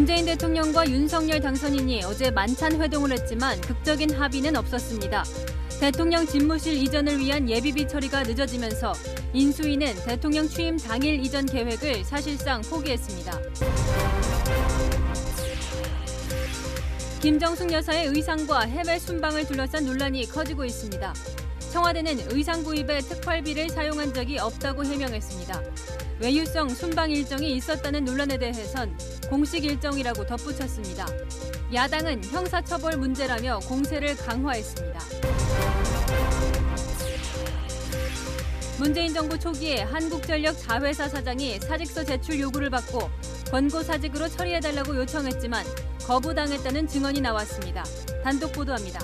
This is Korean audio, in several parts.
문재인 대통령과 윤석열 당선인이 어제 만찬 회동을 했지만 극적인 합의는 없었습니다. 대통령 집무실 이전을 위한 예비비 처리가 늦어지면서 인수위는 대통령 취임 당일 이전 계획을 사실상 포기했습니다. 김정숙 여사의 의상과 해외 순방을 둘러싼 논란이 커지고 있습니다. 청와대는 의상 구입에 특활비를 사용한 적이 없다고 해명했습니다. 외유성 순방 일정이 있었다는 논란에 대해선 공식 일정이라고 덧붙였습니다. 야당은 형사처벌 문제라며 공세를 강화했습니다. 문재인 정부 초기에 한국전력 자회사 사장이 사직서 제출 요구를 받고 권고사직으로 처리해달라고 요청했지만 거부당했다는 증언이 나왔습니다. 단독 보도합니다.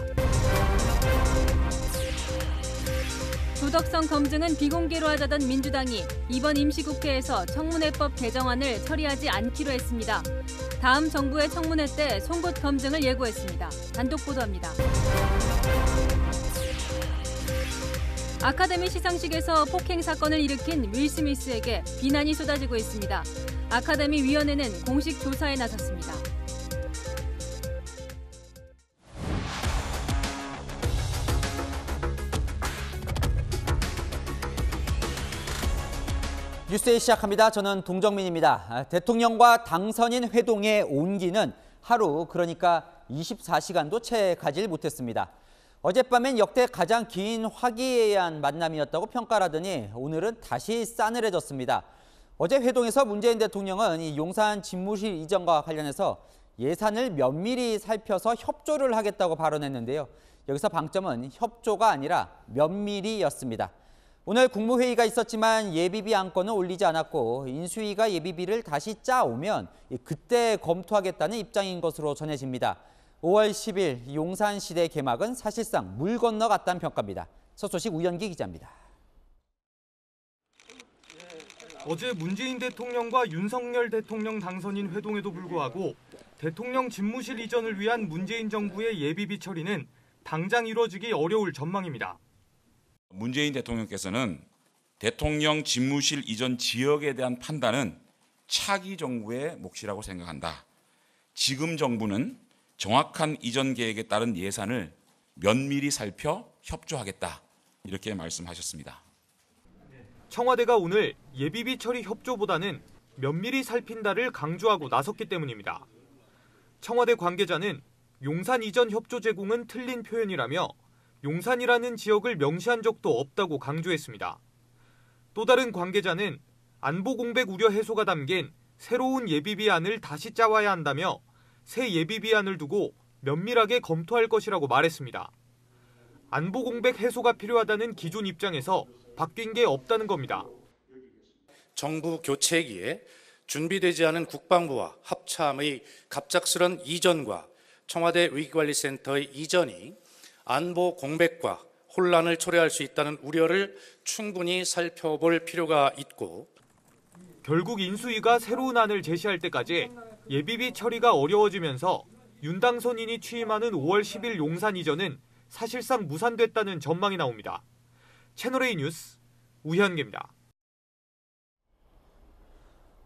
도덕성 검증은 비공개로 하자던 민주당이 이번 임시국회에서 청문회법 개정안을 처리하지 않기로 했습니다. 다음 정부의 청문회 때 송곳 검증을 예고했습니다. 단독 보도합니다. 아카데미 시상식에서 폭행 사건을 일으킨 윌 스미스에게 비난이 쏟아지고 있습니다. 아카데미 위원회는 공식 조사에 나섰습니다. 뉴스데이 시작합니다. 저는 동정민입니다. 대통령과 당선인 회동의 온기는 하루, 그러니까 24시간도 채 가질 못했습니다. 어젯밤엔 역대 가장 긴 화기애애한 만남이었다고 평가를 하더니 오늘은 다시 싸늘해졌습니다. 어제 회동에서 문재인 대통령은 이 용산 집무실 이전과 관련해서 예산을 면밀히 살펴서 협조를 하겠다고 발언했는데요. 여기서 방점은 협조가 아니라 면밀히였습니다. 오늘 국무회의가 있었지만 예비비 안건은 올리지 않았고 인수위가 예비비를 다시 짜오면 그때 검토하겠다는 입장인 것으로 전해집니다. 5월 10일 용산시대 개막은 사실상 물 건너갔다는 평가입니다. 첫 소식 우연기 기자입니다. 어제 문재인 대통령과 윤석열 대통령 당선인 회동에도 불구하고 대통령 집무실 이전을 위한 문재인 정부의 예비비 처리는 당장 이루어지기 어려울 전망입니다. 문재인 대통령께서는 대통령 집무실 이전 지역에 대한 판단은 차기 정부의 몫이라고 생각한다. 지금 정부는 정확한 이전 계획에 따른 예산을 면밀히 살펴 협조하겠다. 이렇게 말씀하셨습니다. 청와대가 오늘 예비비 처리 협조보다는 면밀히 살핀다를 강조하고 나섰기 때문입니다. 청와대 관계자는 용산 이전 협조 제공은 틀린 표현이라며 용산이라는 지역을 명시한 적도 없다고 강조했습니다. 또 다른 관계자는 안보 공백 우려 해소가 담긴 새로운 예비비안을 다시 짜와야 한다며 새 예비비안을 두고 면밀하게 검토할 것이라고 말했습니다. 안보 공백 해소가 필요하다는 기존 입장에서 바뀐 게 없다는 겁니다. 정부 교체기에 준비되지 않은 국방부와 합참의 갑작스런 이전과 청와대 위기관리센터의 이전이 안보 공백과 혼란을 초래할 수 있다는 우려를 충분히 살펴볼 필요가 있고 결국 인수위가 새로운 안을 제시할 때까지 예비비 처리가 어려워지면서 윤 당선인이 취임하는 5월 10일 용산 이전은 사실상 무산됐다는 전망이 나옵니다. 채널A 뉴스 우현기입니다.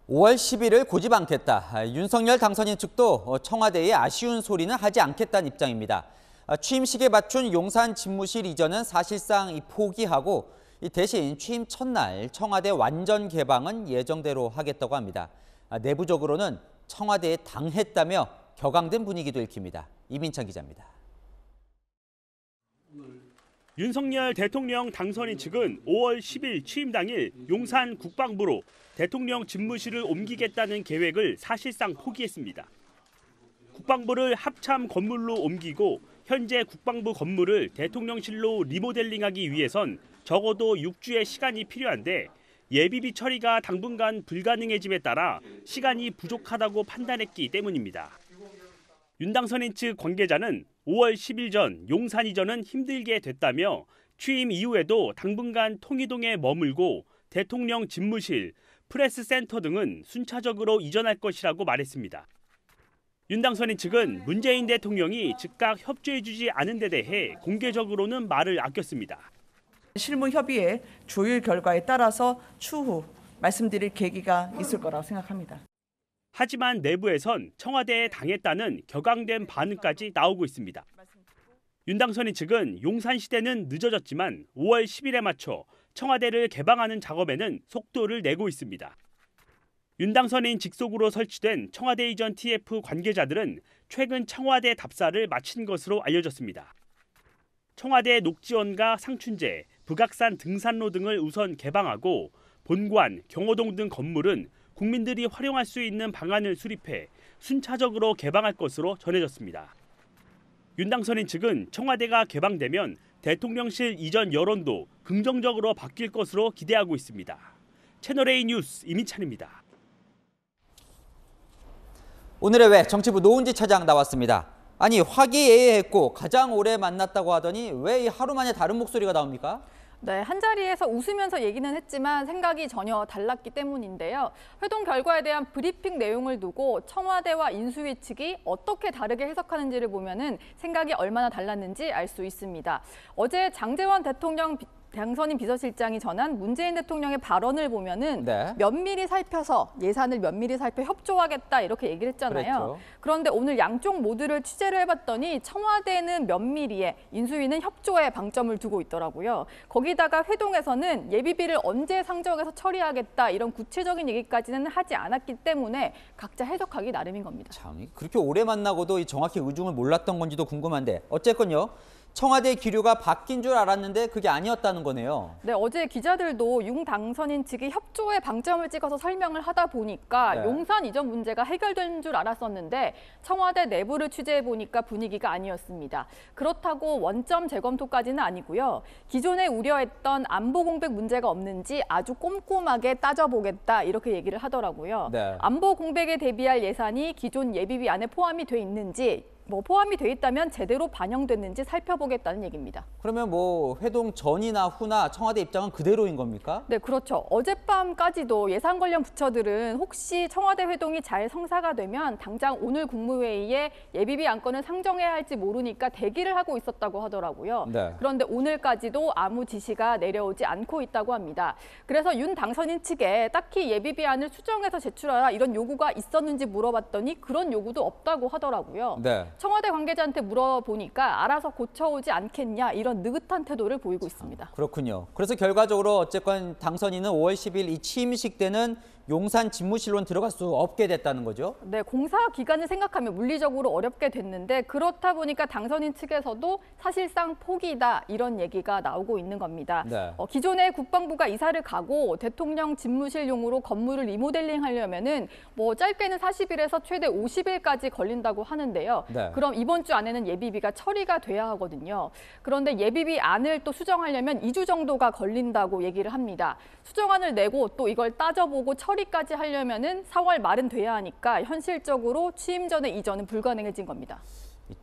5월 10일을 고집 않겠다. 윤석열 당선인 측도 청와대에 아쉬운 소리는 하지 않겠다는 입장입니다. 취임식에 맞춘 용산 집무실 이전은 사실상 포기하고 대신 취임 첫날 청와대 완전 개방은 예정대로 하겠다고 합니다. 내부적으로는 청와대에 당했다며 격앙된 분위기도 읽힙니다. 이민찬 기자입니다. 윤석열 대통령 당선인 측은 5월 10일 취임 당일 용산 국방부로 대통령 집무실을 옮기겠다는 계획을 사실상 포기했습니다. 국방부를 합참 건물로 옮기고 현재 국방부 건물을 대통령실로 리모델링하기 위해선 적어도 6주의 시간이 필요한데 예비비 처리가 당분간 불가능해짐에 따라 시간이 부족하다고 판단했기 때문입니다. 윤 당선인 측 관계자는 5월 10일 전 용산 이전은 힘들게 됐다며 취임 이후에도 당분간 통이동에 머물고 대통령 집무실, 프레스센터 등은 순차적으로 이전할 것이라고 말했습니다. 윤 당선인 측은 문재인 대통령이 즉각 협조해주지 않은 데 대해 공개적으로는 말을 아꼈습니다. 실무 협의의 조율 결과에 따라서 추후 말씀드릴 계기가 있을 거라고 생각합니다. 하지만 내부에선 청와대에 당했다는 격앙된 반응까지 나오고 있습니다. 윤 당선인 측은 용산시대는 늦어졌지만 5월 10일에 맞춰 청와대를 개방하는 작업에는 속도를 내고 있습니다. 윤 당선인 직속으로 설치된 청와대 이전 TF 관계자들은 최근 청와대 답사를 마친 것으로 알려졌습니다. 청와대 녹지원과 상춘제, 북악산 등산로 등을 우선 개방하고 본관, 경호동 등 건물은 국민들이 활용할 수 있는 방안을 수립해 순차적으로 개방할 것으로 전해졌습니다. 윤 당선인 측은 청와대가 개방되면 대통령실 이전 여론도 긍정적으로 바뀔 것으로 기대하고 있습니다. 채널A 뉴스 이민찬입니다. 오늘의 왜 정치부 노은지 차장 나왔습니다. 아니 화기애애했고 가장 오래 만났다고 하더니 왜 하루 만에 다른 목소리가 나옵니까? 네, 한자리에서 웃으면서 얘기는 했지만 생각이 전혀 달랐기 때문인데요. 회동 결과에 대한 브리핑 내용을 두고 청와대와 인수위 측이 어떻게 다르게 해석하는지를 보면은 생각이 얼마나 달랐는지 알 수 있습니다. 어제 장제원 대통령 당선인 비서실장이 전한 문재인 대통령의 발언을 보면은 네. 면밀히 살펴서 예산을 면밀히 살펴 협조하겠다 이렇게 얘기를 했잖아요. 그랬죠. 그런데 오늘 양쪽 모두를 취재를 해봤더니 청와대는 면밀히에 인수위는 협조에 방점을 두고 있더라고요. 거기다가 회동에서는 예비비를 언제 상정해서 처리하겠다 이런 구체적인 얘기까지는 하지 않았기 때문에 각자 해석하기 나름인 겁니다. 참 그렇게 오래 만나고도 정확히 의중을 몰랐던 건지도 궁금한데 어쨌건요. 청와대 기류가 바뀐 줄 알았는데 그게 아니었다는 거네요. 네, 어제 기자들도 윤 당선인 측이 협조에 방점을 찍어서 설명을 하다 보니까 네. 용산 이전 문제가 해결된 줄 알았었는데 청와대 내부를 취재해 보니까 분위기가 아니었습니다. 그렇다고 원점 재검토까지는 아니고요. 기존에 우려했던 안보 공백 문제가 없는지 아주 꼼꼼하게 따져보겠다 이렇게 얘기를 하더라고요. 네. 안보 공백에 대비할 예산이 기존 예비비 안에 포함이 돼 있는지 포함이 돼 있다면 제대로 반영됐는지 살펴보겠다는 얘기입니다. 그러면 회동 전이나 후나 청와대 입장은 그대로인 겁니까? 네, 그렇죠. 어젯밤까지도 예산 관련 부처들은 혹시 청와대 회동이 잘 성사가 되면 당장 오늘 국무회의에 예비비 안건을 상정해야 할지 모르니까 대기를 하고 있었다고 하더라고요. 네. 그런데 오늘까지도 아무 지시가 내려오지 않고 있다고 합니다. 그래서 윤 당선인 측에 딱히 예비비안을 수정해서 제출하라 이런 요구가 있었는지 물어봤더니 그런 요구도 없다고 하더라고요. 네. 청와대 관계자한테 물어보니까 알아서 고쳐오지 않겠냐 이런 느긋한 태도를 보이고 있습니다. 그렇군요. 그래서 결과적으로 어쨌건 당선인은 5월 10일 이 취임식 때는 용산 집무실로는 들어갈 수 없게 됐다는 거죠? 네, 공사 기간을 생각하면 물리적으로 어렵게 됐는데 그렇다 보니까 당선인 측에서도 사실상 포기다 이런 얘기가 나오고 있는 겁니다. 네. 기존에 국방부가 이사를 가고 대통령 집무실용으로 건물을 리모델링 하려면은 짧게는 40일에서 최대 50일까지 걸린다고 하는데요. 네. 그럼 이번 주 안에는 예비비가 처리가 돼야 하거든요. 그런데 예비비 안을 또 수정하려면 2주 정도가 걸린다고 얘기를 합니다. 수정안을 내고 또 이걸 따져보고 처리까지 하려면은 4월 말은 돼야 하니까 현실적으로 취임 전에 이전은 불가능해진 겁니다.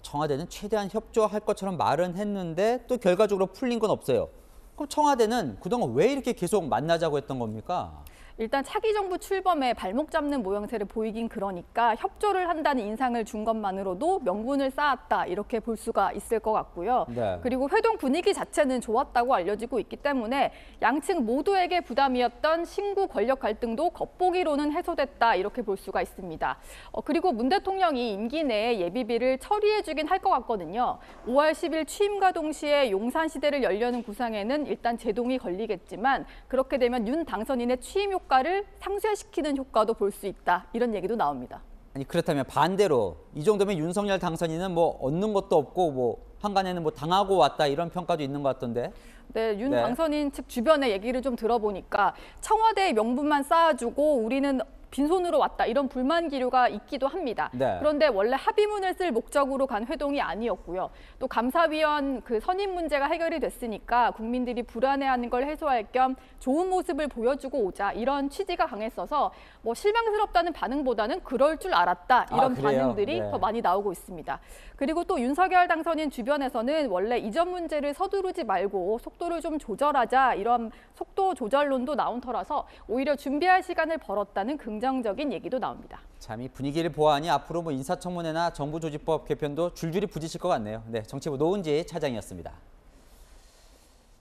청와대는 최대한 협조할 것처럼 말은 했는데 또 결과적으로 풀린 건 없어요. 그럼 청와대는 그동안 왜 이렇게 계속 만나자고 했던 겁니까? 일단 차기 정부 출범에 발목 잡는 모양새를 보이긴 그러니까 협조를 한다는 인상을 준 것만으로도 명분을 쌓았다 이렇게 볼 수가 있을 것 같고요. 네. 그리고 회동 분위기 자체는 좋았다고 알려지고 있기 때문에 양측 모두에게 부담이었던 신구 권력 갈등도 겉보기로는 해소됐다 이렇게 볼 수가 있습니다. 그리고 문 대통령이 임기 내에 예비비를 처리해주긴 할 것 같거든요. 5월 10일 취임과 동시에 용산시대를 열려는 구상에는 일단 제동이 걸리겠지만 그렇게 되면 윤 당선인의 취임 효과를 상쇄시키는 효과도 볼 수 있다. 이런 얘기도 나옵니다. 아니 그렇다면 반대로 이 정도면 윤석열 당선인은 얻는 것도 없고 한간에는 당하고 왔다 이런 평가도 있는 것 같던데. 네, 윤 당선인 측 주변의 얘기를 좀 들어보니까 청와대의 명분만 쌓아주고 우리는 빈손으로 왔다 이런 불만 기류가 있기도 합니다. 네. 그런데 원래 합의문을 쓸 목적으로 간 회동이 아니었고요. 또 감사위원 선임 문제가 해결이 됐으니까 국민들이 불안해하는 걸 해소할 겸 좋은 모습을 보여주고 오자 이런 취지가 강했어서 실망스럽다는 반응보다는 그럴 줄 알았다 이런 반응들이 더 많이 나오고 있습니다. 그리고 또 윤석열 당선인 주변에서는 원래 이전 문제를 서두르지 말고 속도를 좀 조절하자 이런 속도 조절론도 나온 터라서 오히려 준비할 시간을 벌었다는 긍정적인 얘기도 나옵니다. 참 이 분위기를 보아하니 앞으로 인사청문회나 정부조직법 개편도 줄줄이 부딪힐 것 같네요. 네, 정치부 노은지 차장이었습니다.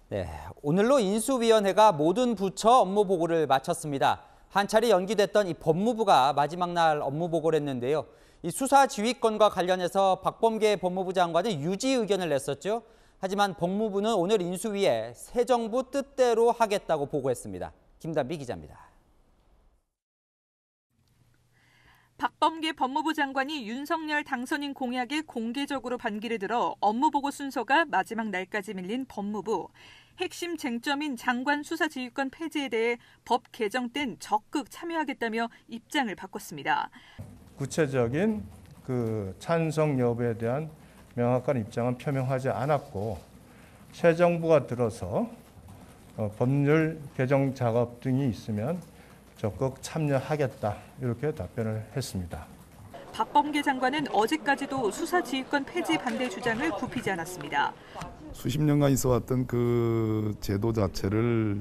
네, 오늘로 인수위원회가 모든 부처 업무 보고를 마쳤습니다. 한 차례 연기됐던 이 법무부가 마지막 날 업무 보고를 했는데요. 이 수사 지휘권과 관련해서 박범계 법무부 장관은 유지 의견을 냈었죠. 하지만 법무부는 오늘 인수위에 새 정부 뜻대로 하겠다고 보고했습니다. 김단비 기자입니다. 박범계 법무부 장관이 윤석열 당선인 공약에 공개적으로 반기를 들어 업무보고 순서가 마지막 날까지 밀린 법무부. 핵심 쟁점인 장관 수사지휘권 폐지에 대해 법 개정 땐 적극 참여하겠다며 입장을 바꿨습니다. 구체적인 찬성 여부에 대한 명확한 입장은 표명하지 않았고 새 정부가 들어서 법률 개정 작업 등이 있으면 적극 참여하겠다 이렇게 답변을 했습니다. 박범계 장관은 어제까지도 수사지휘권 폐지 반대 주장을 굽히지 않았습니다. 수십 년간 있어왔던 그 제도 자체를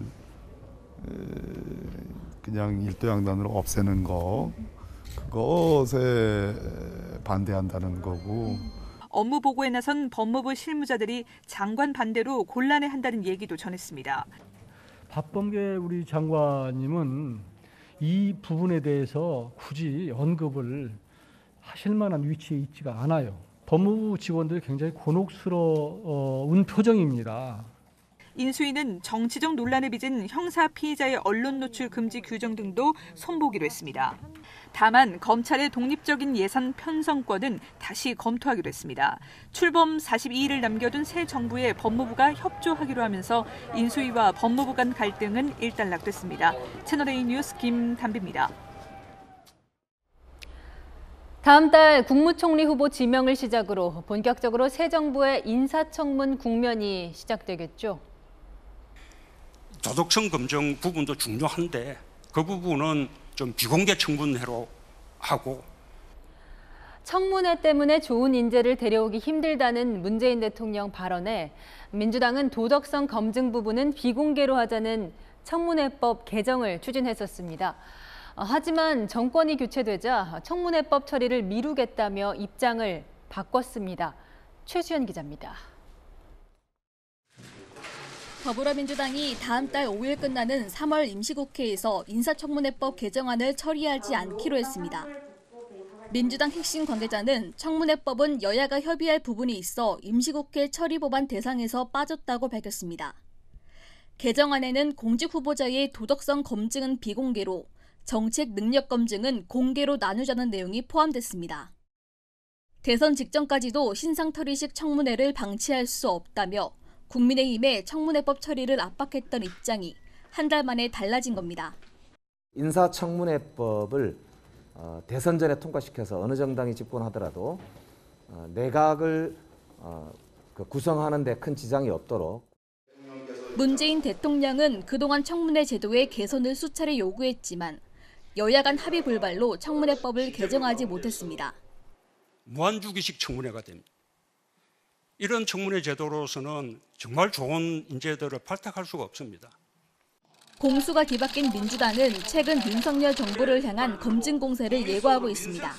그냥 일도양단으로 없애는 거 그것에 반대한다는 거고. 업무 보고에 나선 법무부 실무자들이 장관 반대로 곤란해한다는 얘기도 전했습니다. 박범계 우리 장관님은 이 부분에 대해서 굳이 언급을 하실 만한 위치에 있지가 않아요. 법무부 직원들이 굉장히 곤혹스러운 표정입니다. 인수위는 정치적 논란에 빚은 형사 피의자의 언론 노출 금지 규정 등도 손보기로 했습니다. 다만 검찰의 독립적인 예산 편성권은 다시 검토하기로 했습니다. 출범 42일을 남겨둔 새 정부에 법무부가 협조하기로 하면서 인수위와 법무부 간 갈등은 일단락됐습니다. 채널A 뉴스 김단비입니다. 다음 달 국무총리 후보 지명을 시작으로 본격적으로 새 정부의 인사청문 국면이 시작되겠죠. 도덕성 검증 부분도 중요한데 그 부분은 좀 비공개 청문회로 하고. 청문회 때문에 좋은 인재를 데려오기 힘들다는 문재인 대통령 발언에 민주당은 도덕성 검증 부분은 비공개로 하자는 청문회법 개정을 추진했었습니다. 하지만 정권이 교체되자 청문회법 처리를 미루겠다며 입장을 바꿨습니다. 최수연 기자입니다. 더불어민주당이 다음 달 5일 끝나는 3월 임시국회에서 인사청문회법 개정안을 처리하지 않기로 했습니다. 민주당 핵심 관계자는 청문회법은 여야가 협의할 부분이 있어 임시국회 처리 법안 대상에서 빠졌다고 밝혔습니다. 개정안에는 공직 후보자의 도덕성 검증은 비공개로, 정책 능력 검증은 공개로 나누자는 내용이 포함됐습니다. 대선 직전까지도 신상털이식 청문회를 방치할 수 없다며 국민의힘의 청문회법 처리를 압박했던 입장이 한 달 만에 달라진 겁니다. 인사청문회법을 대선 전에 통과시켜서 어느 정당이 집권하더라도 내각을 구성하는 데 큰 지장이 없도록. 문재인 대통령은 그동안 청문회 제도의 개선을 수차례 요구했지만 여야 간 합의 불발로 청문회법을 개정하지 못했습니다. 무한주기식 청문회가 됩니다. 이런 청문회 제도로서는 정말 좋은 인재들을 발탁할 수가 없습니다. 공수가 뒤바뀐 민주당은 최근 윤석열 정부를 향한 검증 공세를 예고하고 있습니다.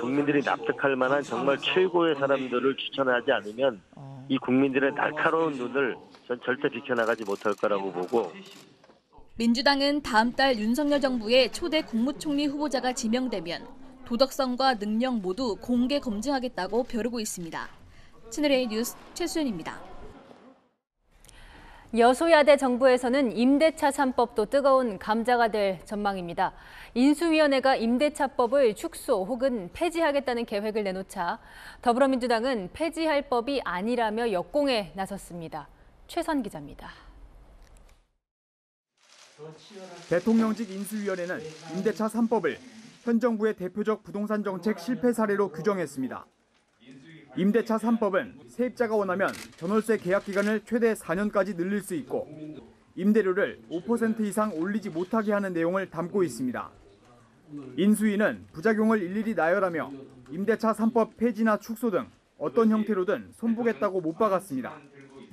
국민들이 납득할 만한 정말 최고의 사람들을 추천하지 않으면 이 국민들의 날카로운 눈을 전 절대 비켜나가지 못할 거라고 보고. 민주당은 다음 달 윤석열 정부의 초대 국무총리 후보자가 지명되면 도덕성과 능력 모두 공개 검증하겠다고 벼르고 있습니다. 채널A 뉴스 최수연입니다. 여소야대 정부에서는 임대차 3법도 뜨거운 감자가 될 전망입니다. 인수위원회가 임대차법을 축소 혹은 폐지하겠다는 계획을 내놓자 더불어민주당은 폐지할 법이 아니라며 역공에 나섰습니다. 최선 기자입니다. 대통령직 인수위원회는 임대차 3법을 현 정부의 대표적 부동산 정책 실패 사례로 규정했습니다. 임대차 3법은 세입자가 원하면 전월세 계약 기간을 최대 4년까지 늘릴 수 있고 임대료를 5% 이상 올리지 못하게 하는 내용을 담고 있습니다. 인수위는 부작용을 일일이 나열하며 임대차 3법 폐지나 축소 등 어떤 형태로든 손보겠다고 못 박았습니다.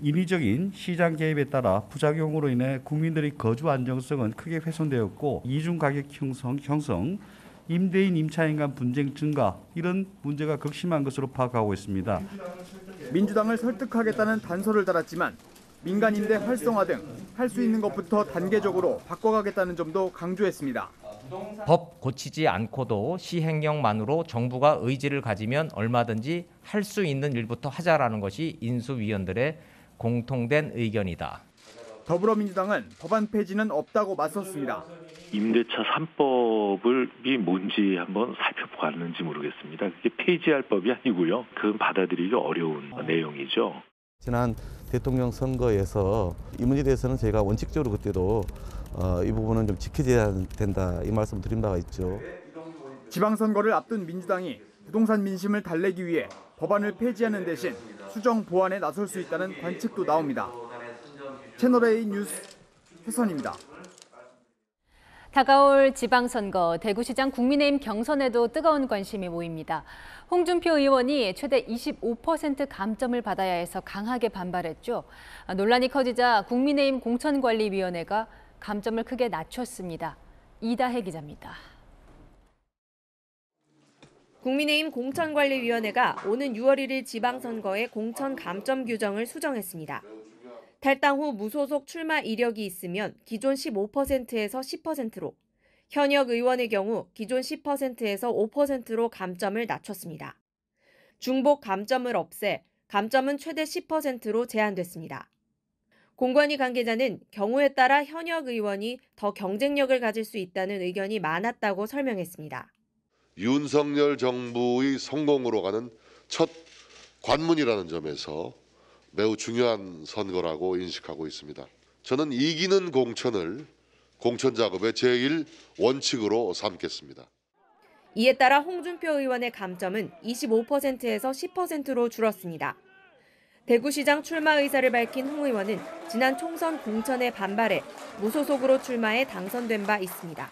인위적인 시장 개입에 따라 부작용으로 인해 국민들의 거주 안정성은 크게 훼손되었고 이중가격 형성, 임대인 임차인 간 분쟁 증가 이런 문제가 극심한 것으로 파악하고 있습니다. 민주당을 설득하겠다는 단서를 달았지만 민간 임대 활성화 등 할 수 있는 것부터 단계적으로 바꿔가겠다는 점도 강조했습니다. 법 고치지 않고도 시행령만으로 정부가 의지를 가지면 얼마든지 할 수 있는 일부터 하자라는 것이 인수위원들의 공통된 의견이다. 더불어민주당은 법안 폐지는 없다고 맞섰습니다. 임대차 3법이 뭔지 한번 살펴봤는지 모르겠습니다. 그게 폐지할 법이 아니고요. 그건 받아들이기 어려운 내용이죠. 지난 대통령 선거에서 이 문제에 대해서는 저희가 원칙적으로 그때도 이 부분은 좀 지켜져야 된다 이 말씀 드린 바가 있죠. 지방선거를 앞둔 민주당이 부동산 민심을 달래기 위해 법안을 폐지하는 대신 수정 보완에 나설 수 있다는 관측도 나옵니다. 채널A 뉴스 최선입니다. 다가올 지방선거, 대구시장 국민의힘 경선에도 뜨거운 관심이 모입니다. 홍준표 의원이 최대 25% 감점을 받아야 해서 강하게 반발했죠. 논란이 커지자 국민의힘 공천관리위원회가 감점을 크게 낮췄습니다. 이다혜 기자입니다. 국민의힘 공천관리위원회가 오는 6월 1일 지방선거의 공천 감점 규정을 수정했습니다. 탈당 후 무소속 출마 이력이 있으면 기존 15%에서 10%로, 현역 의원의 경우 기존 10%에서 5%로 감점을 낮췄습니다. 중복 감점을 없애 감점은 최대 10%로 제한됐습니다. 공관위 관계자는 경우에 따라 현역 의원이 더 경쟁력을 가질 수 있다는 의견이 많았다고 설명했습니다. 윤석열 정부의 성공으로 가는 첫 관문이라는 점에서 매우 중요한 선거라고 인식하고 있습니다. 저는 이기는 공천을 공천 작업의 제1 원칙으로 삼겠습니다. 이에 따라 홍준표 의원의 감점은 25%에서 10%로 줄었습니다. 대구시장 출마 의사를 밝힌 홍 의원은 지난 총선 공천에 반발해 무소속으로 출마해 당선된 바 있습니다.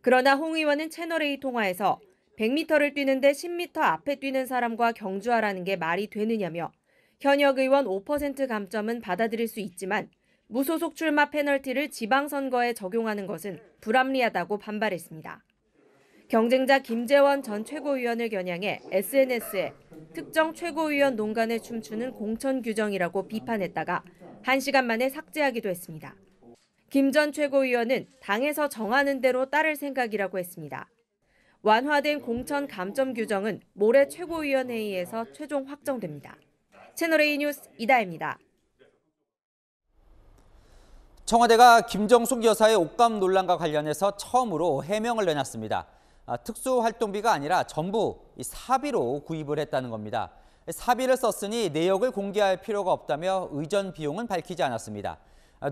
그러나 홍 의원은 채널A 통화에서 100m를 뛰는데 10m 앞에 뛰는 사람과 경주하라는 게 말이 되느냐며 현역 의원 5% 감점은 받아들일 수 있지만 무소속 출마 페널티를 지방선거에 적용하는 것은 불합리하다고 반발했습니다. 경쟁자 김재원 전 최고위원을 겨냥해 SNS에 특정 최고위원 농간에 춤추는 공천 규정이라고 비판했다가 1시간 만에 삭제하기도 했습니다. 김 전 최고위원은 당에서 정하는 대로 따를 생각이라고 했습니다. 완화된 공천 감점 규정은 모레 최고위원회의에서 최종 확정됩니다. 채널A 뉴스 이다혜입니다. 청와대가 김정숙 여사의 옷감 논란과 관련해서 처음으로 해명을 내놨습니다. 특수활동비가 아니라 전부 사비로 구입을 했다는 겁니다. 사비를 썼으니 내역을 공개할 필요가 없다며 의전 비용은 밝히지 않았습니다.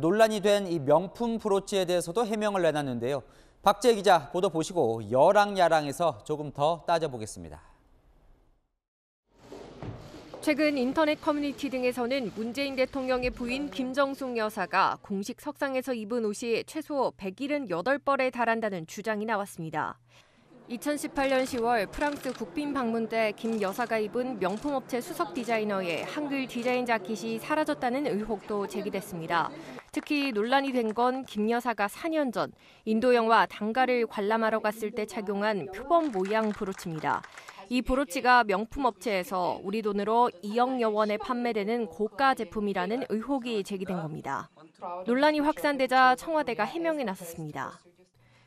논란이 된 이 명품 브로치에 대해서도 해명을 내놨는데요. 박재 기자 보도 보시고 여랑야랑에서 조금 더 따져보겠습니다. 최근 인터넷 커뮤니티 등에서는 문재인 대통령의 부인 김정숙 여사가 공식 석상에서 입은 옷이 최소 178벌에 달한다는 주장이 나왔습니다. 2018년 10월 프랑스 국빈 방문 때 김 여사가 입은 명품업체 수석 디자이너의 한글 디자인 자켓이 사라졌다는 의혹도 제기됐습니다. 특히 논란이 된 건 김 여사가 4년 전 인도 영화 단가를 관람하러 갔을 때 착용한 표범 모양 브로치입니다. 이 브로치가 명품업체에서 우리 돈으로 2억여 원에 판매되는 고가 제품이라는 의혹이 제기된 겁니다. 논란이 확산되자 청와대가 해명에 나섰습니다.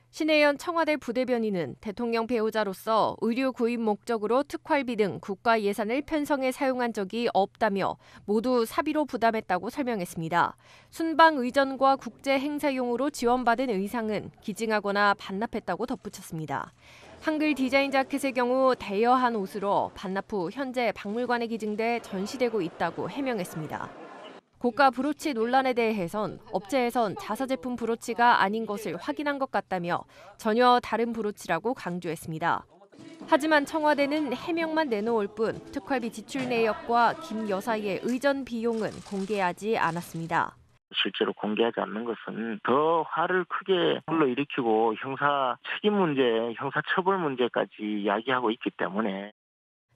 신혜연 청와대 부대변인은 대통령 배우자로서 의류 구입 목적으로 특활비 등 국가 예산을 편성해 사용한 적이 없다며 모두 사비로 부담했다고 설명했습니다. 순방 의전과 국제 행사용으로 지원받은 의상은 기증하거나 반납했다고 덧붙였습니다. 한글 디자인 자켓의 경우 대여한 옷으로 반납 후 현재 박물관에 기증돼 전시되고 있다고 해명했습니다. 고가 브로치 논란에 대해선 업체에선 자사제품 브로치가 아닌 것을 확인한 것 같다며 전혀 다른 브로치라고 강조했습니다. 하지만 청와대는 해명만 내놓을 뿐 특활비 지출 내역과 김 여사의 의전 비용은 공개하지 않았습니다. 실제로 공개하지 않는 것은 더 화를 크게 불러일으키고 형사 책임 문제, 형사 처벌 문제까지 이야기하고 있기 때문에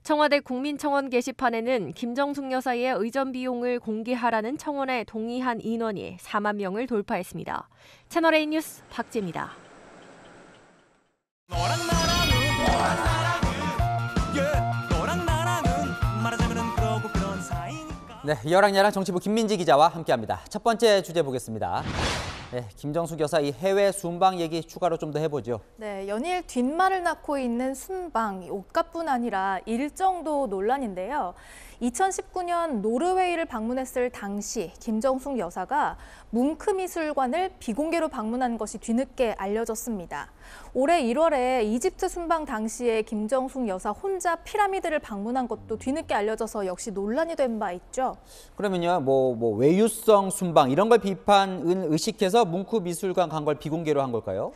청와대 국민청원 게시판에는 김정숙 여사의 의전 비용을 공개하라는 청원에 동의한 인원이 4만 명을 돌파했습니다. 채널A 뉴스 박재입니다. 네, 여랑야랑 정치부 김민지 기자와 함께합니다. 첫 번째 주제 보겠습니다. 네, 김정숙 여사 이 해외 순방 얘기 추가로 좀 더 해보죠. 네, 연일 뒷말을 낳고 있는 순방, 옷값뿐 아니라 일정도 논란인데요. 2019년 노르웨이를 방문했을 당시 김정숙 여사가 뭉크미술관을 비공개로 방문한 것이 뒤늦게 알려졌습니다. 올해 1월에 이집트 순방 당시에 김정숙 여사 혼자 피라미드를 방문한 것도 뒤늦게 알려져서 역시 논란이 된 바 있죠. 그러면요, 뭐 외유성 순방 이런 걸 비판은 의식해서 뭉크미술관 간 걸 비공개로 한 걸까요?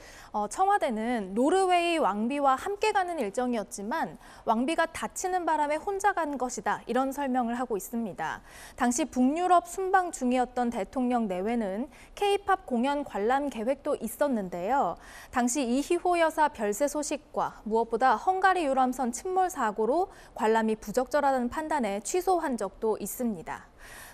청와대는 노르웨이 왕비와 함께 가는 일정이었지만 왕비가 다치는 바람에 혼자 간 것이다. 이런 설명을 하고 있습니다. 당시 북유럽 순방 중이었던 대통령 내외는 K-팝 공연 관람 계획도 있었는데요. 당시 이희호 여사 별세 소식과 무엇보다 헝가리 유람선 침몰 사고로 관람이 부적절하다는 판단에 취소한 적도 있습니다.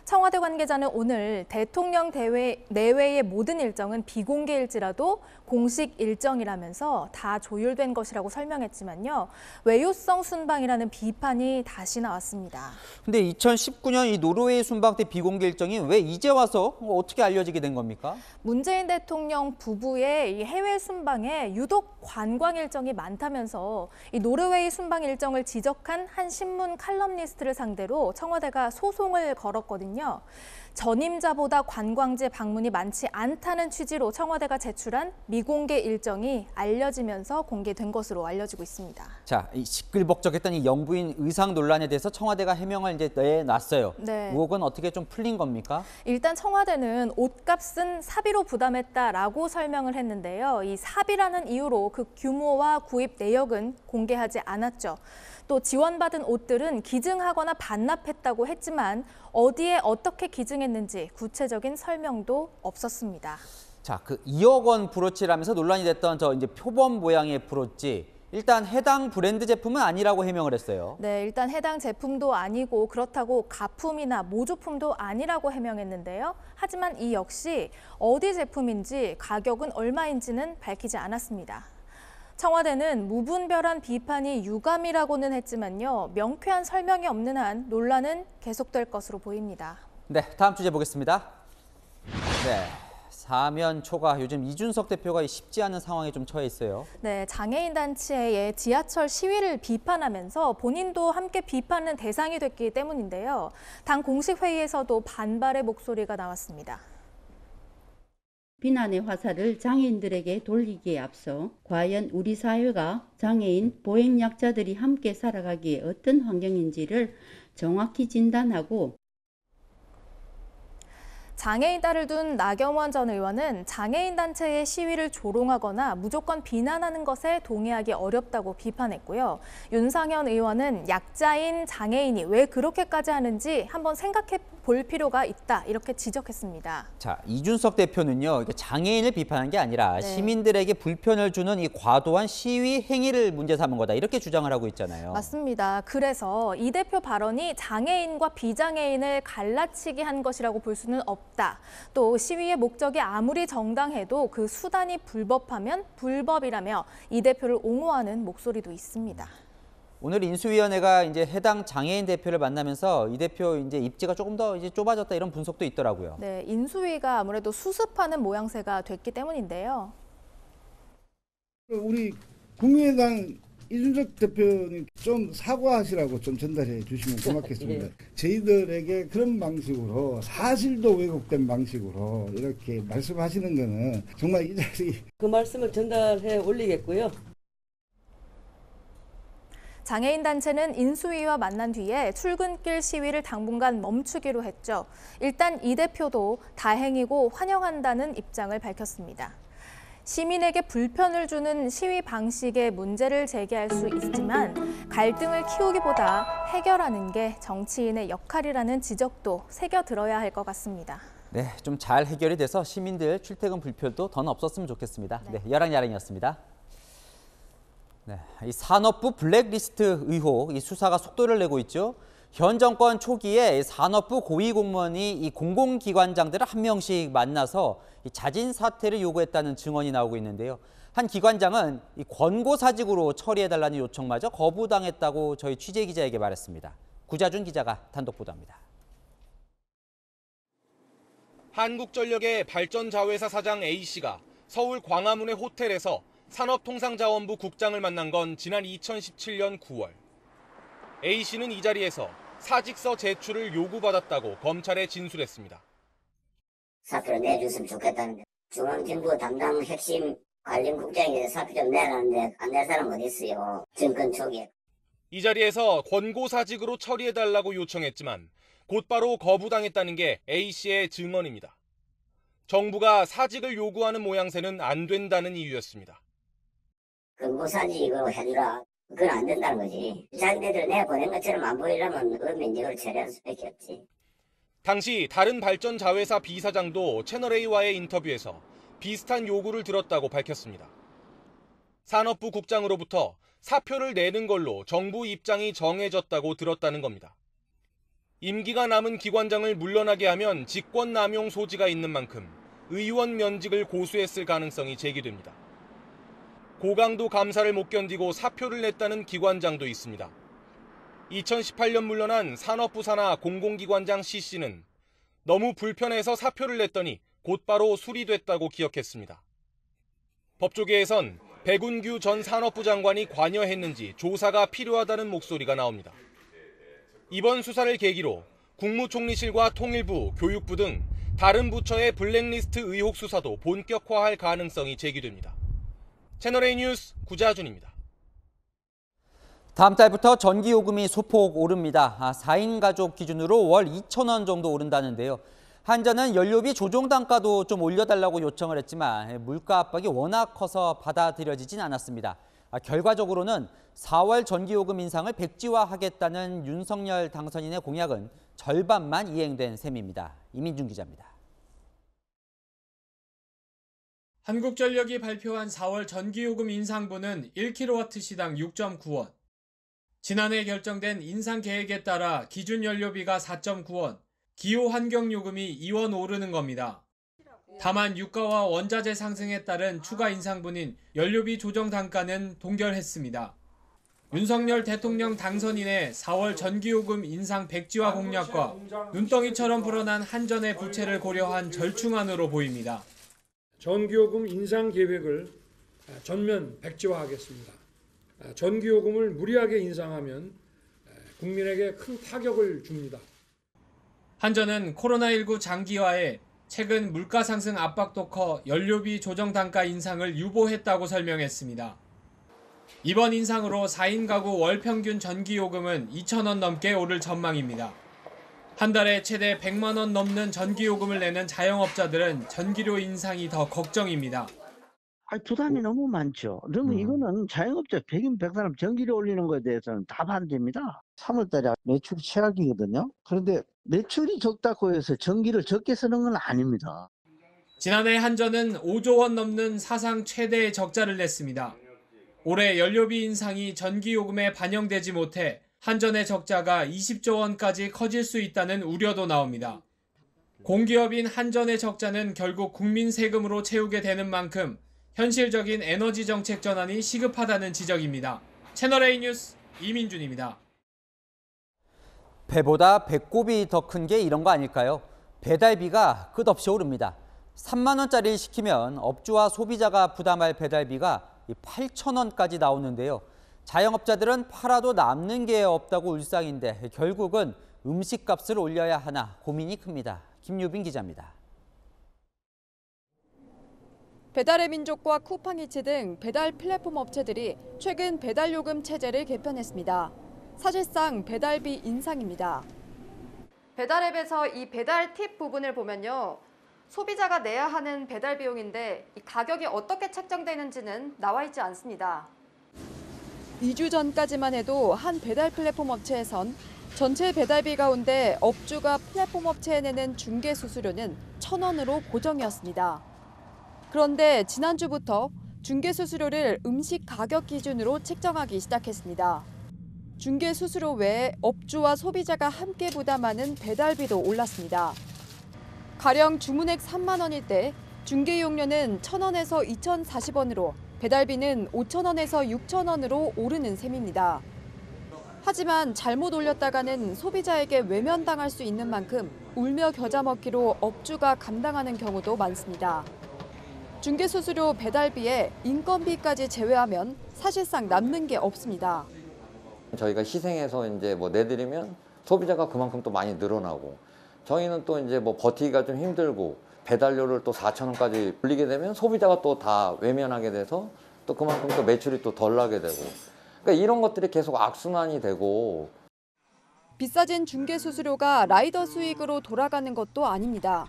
청와대 관계자는 오늘 대통령 내외의 모든 일정은 비공개일지라도 공식 일정이라면서 다 조율된 것이라고 설명했지만요. 외유성 순방이라는 비판이 다시 나왔습니다. 근데 2019년 이 노르웨이 순방 때 비공개 일정이 왜 이제 와서 어떻게 알려지게 된 겁니까? 문재인 대통령 부부의 이 해외 순방에 유독 관광 일정이 많다면서 이 노르웨이 순방 일정을 지적한 한 신문 칼럼니스트를 상대로 청와대가 소송을 걸었거든요. 전임자보다 관광지 방문이 많지 않다는 취지로 청와대가 제출한 미공개 일정이 알려지면서 공개된 것으로 알려지고 있습니다. 자, 이 시끌벅적했던 이 영부인 의상 논란에 대해서 청와대가 해명을 이제 내놨어요. 네. 의혹은 어떻게 좀 풀린 겁니까? 일단 청와대는 옷값은 사비로 부담했다라고 설명을 했는데요. 이 사비라는 이유로 그 규모와 구입 내역은 공개하지 않았죠. 또 지원받은 옷들은 기증하거나 반납했다고 했지만 어디에 어떻게 기증했는지 구체적인 설명도 없었습니다. 자, 그 2억 원 브로치라면서 논란이 됐던 저 이제 표범 모양의 브로치. 일단 해당 브랜드 제품은 아니라고 해명을 했어요. 네, 일단 해당 제품도 아니고 그렇다고 가품이나 모조품도 아니라고 해명했는데요. 하지만 이 역시 어디 제품인지 가격은 얼마인지는 밝히지 않았습니다. 청와대는 무분별한 비판이 유감이라고는 했지만요. 명쾌한 설명이 없는 한 논란은 계속될 것으로 보입니다. 네, 다음 주제 보겠습니다. 네, 사면 초과 요즘 이준석 대표가 쉽지 않은 상황에 좀 처해 있어요. 네, 장애인 단체의 지하철 시위를 비판하면서 본인도 함께 비판은 대상이 됐기 때문인데요. 당 공식 회의에서도 반발의 목소리가 나왔습니다. 비난의 화살을 장애인들에게 돌리기에 앞서 과연 우리 사회가 장애인, 보행약자들이 함께 살아가기에 어떤 환경인지를 정확히 진단하고 장애인 딸을 둔 나경원 전 의원은 장애인 단체의 시위를 조롱하거나 무조건 비난하는 것에 동의하기 어렵다고 비판했고요. 윤상현 의원은 약자인 장애인이 왜 그렇게까지 하는지 한번 생각해 볼 필요가 있다 이렇게 지적했습니다. 자, 이준석 대표는요, 장애인을 비판한 게 아니라 시민들에게 불편을 주는 이 과도한 시위 행위를 문제 삼은 거다 이렇게 주장을 하고 있잖아요. 맞습니다. 그래서 이 대표 발언이 장애인과 비장애인을 갈라치기 한 것이라고 볼 수는 없다. 또 시위의 목적이 아무리 정당해도 그 수단이 불법하면 불법이라며 이 대표를 옹호하는 목소리도 있습니다. 오늘 인수위원회가 이제 해당 장애인 대표를 만나면서 이 대표 이제 입지가 조금 더 이제 좁아졌다 이런 분석도 있더라고요. 네, 인수위가 아무래도 수습하는 모양새가 됐기 때문인데요. 우리 국민의당 이준석 대표님 좀 사과하시라고 좀 전달해 주시면 고맙겠습니다. 저희들에게 그런 방식으로 사실도 왜곡된 방식으로 이렇게 말씀하시는 거는 정말 이 자리 그 말씀을 전달해 올리겠고요. 장애인 단체는 인수위와 만난 뒤에 출근길 시위를 당분간 멈추기로 했죠. 일단 이 대표도 다행이고 환영한다는 입장을 밝혔습니다. 시민에게 불편을 주는 시위 방식에 문제를 제기할 수 있지만 갈등을 키우기보다 해결하는 게 정치인의 역할이라는 지적도 새겨들어야 할 것 같습니다. 네, 좀 잘 해결이 돼서 시민들 출퇴근 불편도 더 없었으면 좋겠습니다. 네, 야랑야랑이었습니다. 네, 이 산업부 블랙리스트 의혹, 이 수사가 속도를 내고 있죠. 현 정권 초기에 산업부 고위공무원이 이 공공기관장들을 한 명씩 만나서 이 자진 사퇴를 요구했다는 증언이 나오고 있는데요. 한 기관장은 이 권고사직으로 처리해달라는 요청마저 거부당했다고 저희 취재기자에게 말했습니다. 구자준 기자가 단독 보도합니다. 한국전력의 발전자회사 사장 A씨가 서울 광화문의 호텔에서 산업통상자원부 국장을 만난 건 지난 2017년 9월. A씨는 이 자리에서 사직서 제출을 요구받았다고 검찰에 진술했습니다. 사표를 내줬으면 좋겠다는데 중앙정부 담당 핵심 관련국장이 사표 좀 내라는데 안 낼 사람 어디 있어요. 정권 초기에. 이 자리에서 권고사직으로 처리해달라고 요청했지만 곧바로 거부당했다는 게 A씨의 증언입니다. 정부가 사직을 요구하는 모양새는 안 된다는 이유였습니다. 권고사직으로 해주라. 그건 안 된다는 거지. 자기네들 내보낸 것처럼 안 보이려면 면직을 처리할 수밖에 없지. 당시 다른 발전 자회사 비사장도 채널A와의 인터뷰에서 비슷한 요구를 들었다고 밝혔습니다. 산업부 국장으로부터 사표를 내는 걸로 정부 입장이 정해졌다고 들었다는 겁니다. 임기가 남은 기관장을 물러나게 하면 직권남용 소지가 있는 만큼 의원 면직을 고수했을 가능성이 제기됩니다. 고강도 감사를 못 견디고 사표를 냈다는 기관장도 있습니다. 2018년 물러난 산업부 산하 공공기관장 C씨는 너무 불편해서 사표를 냈더니 곧바로 수리됐다고 기억했습니다. 법조계에선 백운규 전 산업부 장관이 관여했는지 조사가 필요하다는 목소리가 나옵니다. 이번 수사를 계기로 국무총리실과 통일부, 교육부 등 다른 부처의 블랙리스트 의혹 수사도 본격화할 가능성이 제기됩니다. 채널A 뉴스 구자준입니다. 다음 달부터 전기요금이 소폭 오릅니다. 4인 가족 기준으로 월 2,000원 정도 오른다는데요. 한전은 연료비 조정 단가도 좀 올려달라고 요청을 했지만 물가 압박이 워낙 커서 받아들여지진 않았습니다. 결과적으로는 4월 전기요금 인상을 백지화하겠다는 윤석열 당선인의 공약은 절반만 이행된 셈입니다. 이민준 기자입니다. 한국전력이 발표한 4월 전기요금 인상분은 1kW시당 6.9원. 지난해 결정된 인상 계획에 따라 기준 연료비가 4.9원, 기호 환경요금이 2원 오르는 겁니다. 다만 유가와 원자재 상승에 따른 추가 인상분인 연료비 조정 단가는 동결했습니다. 윤석열 대통령 당선인의 4월 전기요금 인상 백지화 공약과 눈덩이처럼 불어난 한전의 부채를 고려한 절충안으로 보입니다. 전기요금 인상 계획을 전면 백지화하겠습니다. 전기요금을 무리하게 인상하면 국민에게 큰 타격을 줍니다. 한전은 코로나19 장기화에 최근 물가 상승 압박도 커 연료비 조정 단가 인상을 유보했다고 설명했습니다. 이번 인상으로 4인 가구 월 평균 전기요금은 2,000원 넘게 오를 전망입니다. 한 달에 최대 100만 원 넘는 전기요금을 내는 자영업자들은 전기료 인상이 더 걱정입니다. 부담이 너무 많죠. 그러면 이거는 자영업자 100인 100사람 전기료 올리는 거에 대해서는 다 반대입니다. 3월달에 매출이 최악이거든요. 그런데 매출이 적다고 해서 전기를 적게 쓰는 건 아닙니다. 지난해 한전은 5조 원 넘는 사상 최대의 적자를 냈습니다. 올해 연료비 인상이 전기요금에 반영되지 못해 한전의 적자가 20조 원까지 커질 수 있다는 우려도 나옵니다. 공기업인 한전의 적자는 결국 국민 세금으로 채우게 되는 만큼 현실적인 에너지 정책 전환이 시급하다는 지적입니다. 채널A 뉴스 이민준입니다. 배보다 배꼽이 더 큰 게 이런 거 아닐까요? 배달비가 끝없이 오릅니다. 3만 원짜리를 시키면 업주와 소비자가 부담할 배달비가 8,000원까지 나오는데요. 자영업자들은 팔아도 남는 게 없다고 울상인데 결국은 음식값을 올려야 하나 고민이 큽니다. 김유빈 기자입니다. 배달의 민족과 쿠팡이츠 등 배달 플랫폼 업체들이 최근 배달요금 체제를 개편했습니다. 사실상 배달비 인상입니다. 배달앱에서 이 배달 팁 부분을 보면요. 소비자가 내야 하는 배달 비용인데 이 가격이 어떻게 책정되는지는 나와 있지 않습니다. 2주 전까지만 해도 한 배달 플랫폼 업체에선 전체 배달비 가운데 업주가 플랫폼 업체에 내는 중개 수수료는 1,000원으로 고정이었습니다. 그런데 지난주부터 중개 수수료를 음식 가격 기준으로 책정하기 시작했습니다. 중개 수수료 외에 업주와 소비자가 함께 부담하는 배달비도 올랐습니다. 가령 주문액 3만 원일 때 중개 이용료는 1,000원에서 2,040원으로 배달비는 5,000원에서 6,000원으로 오르는 셈입니다. 하지만 잘못 올렸다가는 소비자에게 외면당할 수 있는 만큼 울며 겨자 먹기로 업주가 감당하는 경우도 많습니다. 중개수수료 배달비에 인건비까지 제외하면 사실상 남는 게 없습니다. 저희가 희생해서 이제 뭐 내드리면 소비자가 그만큼 또 많이 늘어나고, 저희는 또 이제 뭐 버티기가 좀 힘들고 배달료를 또 4,000원까지 올리게 되면 소비자가 또 다 외면하게 돼서 또 그만큼 또 매출이 또 덜 나게 되고, 그러니까 이런 것들이 계속 악순환이 되고. 비싸진 중개수수료가 라이더 수익으로 돌아가는 것도 아닙니다.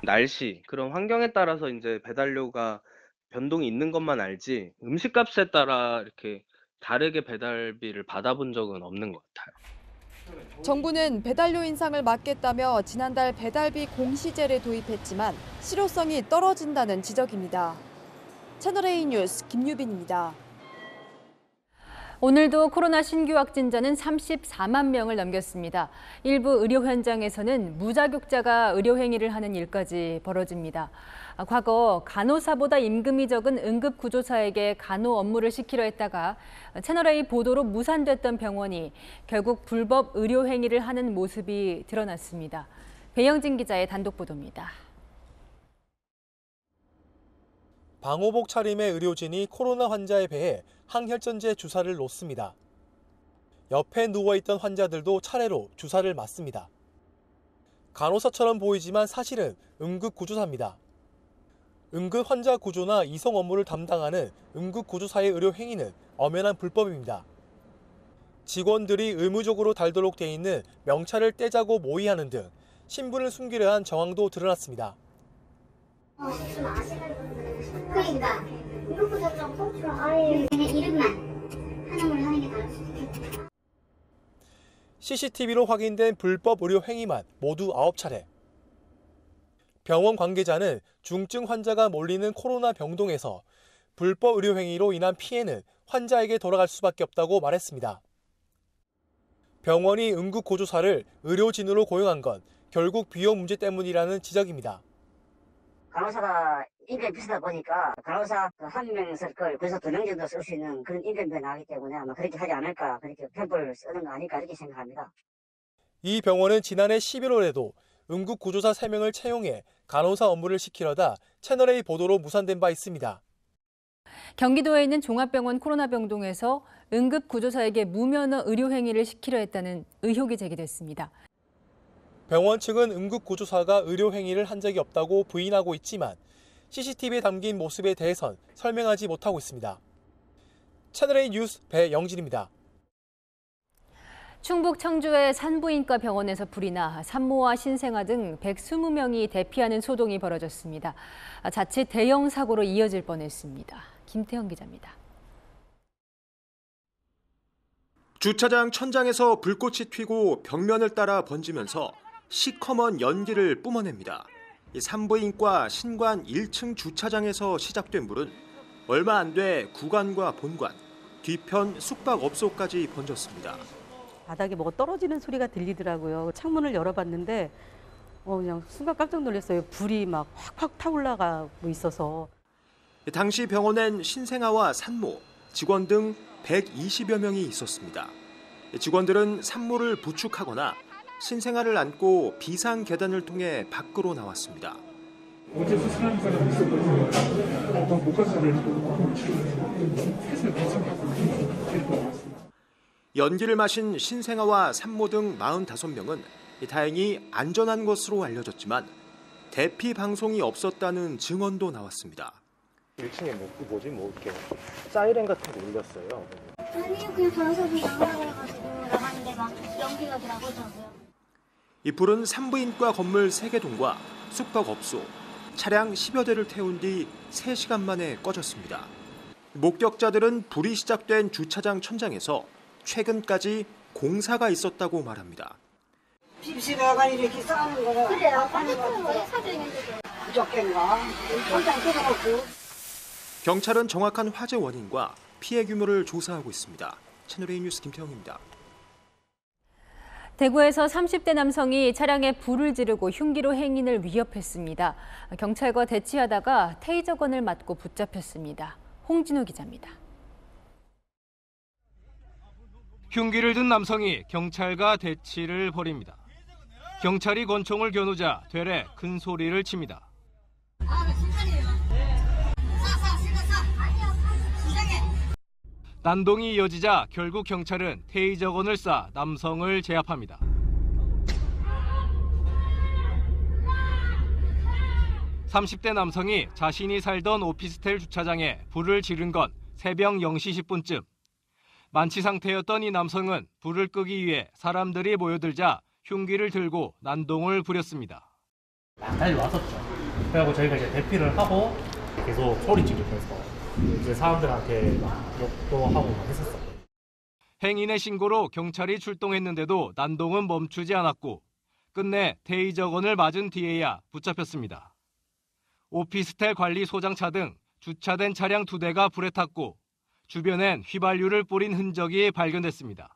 날씨, 그런 환경에 따라서 이제 배달료가 변동이 있는 것만 알지 음식값에 따라 이렇게 다르게 배달비를 받아본 적은 없는 것 같아요. 정부는 배달료 인상을 막겠다며 지난달 배달비 공시제를 도입했지만 실효성이 떨어진다는 지적입니다. 채널A 뉴스 김유빈입니다. 오늘도 코로나 신규 확진자는 34만 명을 넘겼습니다. 일부 의료 현장에서는 무자격자가 의료 행위를 하는 일까지 벌어집니다. 과거 간호사보다 임금이 적은 응급구조사에게 간호 업무를 시키려 했다가 채널A 보도로 무산됐던 병원이 결국 불법 의료 행위를 하는 모습이 드러났습니다. 배영진 기자의 단독 보도입니다. 방호복 차림의 의료진이 코로나 환자에 배해 항혈전제 주사를 놓습니다. 옆에 누워있던 환자들도 차례로 주사를 맞습니다. 간호사처럼 보이지만 사실은 응급구조사입니다. 응급 환자 구조나 이송 업무를 담당하는 응급구조사의 의료 행위는 엄연한 불법입니다. 직원들이 의무적으로 달도록 돼 있는 명찰을 떼자고 모의하는 등 신분을 숨기려 한 정황도 드러났습니다. 그러니까 응급구조처럼 통째로 아예 그냥 이름만 하나만 하는 게 나을 수도 있겠다. CCTV로 확인된 불법 의료 행위만 모두 9차례. 병원 관계자는 중증 환자가 몰리는 코로나 병동에서 불법 의료 행위로 인한 피해는 환자에게 돌아갈 수밖에 없다고 말했습니다. 병원이 응급구조사를 의료진으로 고용한 건 결국 비용 문제 때문이라는 지적입니다. 간호사가 인건이 비싸다 보니까 간호사 한 명 쓸 걸 그래서 2명 정도 쓸 수 있는 그런 인건비가 나기 때문에 아마 그렇게 하지 않을까, 그렇게 편법을 쓰는 거 아닐까 이렇게 생각합니다. 이 병원은 지난해 11월에도 응급구조사 3명을 채용해 간호사 업무를 시키려다 채널A 보도로 무산된 바 있습니다. 경기도에 있는 종합병원 코로나 병동에서 응급구조사에게 무면허 의료 행위를 시키려 했다는 의혹이 제기됐습니다. 병원 측은 응급구조사가 의료 행위를 한 적이 없다고 부인하고 있지만 CCTV에 담긴 모습에 대해선 설명하지 못하고 있습니다. 채널A 뉴스 배영진입니다. 충북 청주의 산부인과 병원에서 불이 나 산모와 신생아 등 120명이 대피하는 소동이 벌어졌습니다. 자칫 대형 사고로 이어질 뻔했습니다. 김태형 기자입니다. 주차장 천장에서 불꽃이 튀고 벽면을 따라 번지면서 시커먼 연기를 뿜어냅니다. 산부인과 신관 1층 주차장에서 시작된 불은 얼마 안 돼 구관과 본관, 뒤편 숙박업소까지 번졌습니다. 바닥에 뭐가 떨어지는 소리가 들리더라고요. 창문을 열어봤는데 그냥 순간 깜짝 놀랐어요. 불이 막 확확 타올라가고 있어서. 당시 병원엔 신생아와 산모, 직원 등 120여 명이 있었습니다. 직원들은 산모를 부축하거나 신생아를 안고 비상 계단을 통해 밖으로 나왔습니다. 어제 수술하는 사람이 있었거든요. 어떤 목각사를 연기를 마신 신생아와 산모 등 45명은 다행히 안전한 것으로 알려졌지만 대피 방송이 없었다는 증언도 나왔습니다. 1층에 이렇게 사이렌 같은 거 울렸어요. 아니요, 그냥 간호사분이 나가라고 해가지고 나갔는데 막 연기가 나오더라고요. 이 불은 산부인과 건물 3개 동과 숙박업소, 차량 10여 대를 태운 뒤 3시간 만에 꺼졌습니다. 목격자들은 불이 시작된 주차장 천장에서 최근까지 공사가 있었다고 말합니다. 집시배가 이렇게 싸우는 거는 그래요. 사정이 부족했나? 천장 뜯어놓고. 경찰은 정확한 화재 원인과 피해 규모를 조사하고 있습니다. 채널A 뉴스 김태형입니다. 대구에서 30대 남성이 차량에 불을 지르고 흉기로 행인을 위협했습니다. 경찰과 대치하다가 테이저건을 맞고 붙잡혔습니다. 홍진호 기자입니다. 흉기를 든 남성이 경찰과 대치를 벌입니다. 경찰이 권총을 겨누자 되레 큰 소리를 칩니다. 난동이 이어지자 결국 경찰은 테이저건을 쏴 남성을 제압합니다. (30대) 남성이 자신이 살던 오피스텔 주차장에 불을 지른 건 새벽 0시 10분쯤. 만취 상태였던 이 남성은 불을 끄기 위해 사람들이 모여들자 흉기를 들고 난동을 부렸습니다. 달려왔었죠. 그래갖고 저희가 이제 대피를 하고 계속 소리 지르면서 이제 사람들한테 욕도 하고 했었어요. 행인의 신고로 경찰이 출동했는데도 난동은 멈추지 않았고 끝내 테이저건을 맞은 뒤에야 붙잡혔습니다. 오피스텔 관리 소장차 등 주차된 차량 2대가 불에 탔고 주변엔 휘발유를 뿌린 흔적이 발견됐습니다.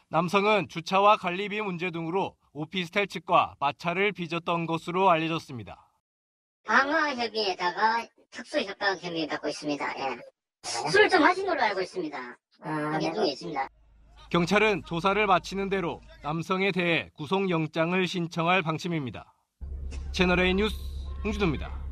남성은 주차와 관리비 문제 등으로 오피스텔 측과 마찰을 빚었던 것으로 알려졌습니다. 방화 혐의에다가 특수 협박 혐의 받고 있습니다. 예. 술 좀 하신 걸로 알고 있습니다. 확인 중에 있습니다. 경찰은 조사를 마치는 대로 남성에 대해 구속영장을 신청할 방침입니다. 채널A 뉴스 홍준호입니다.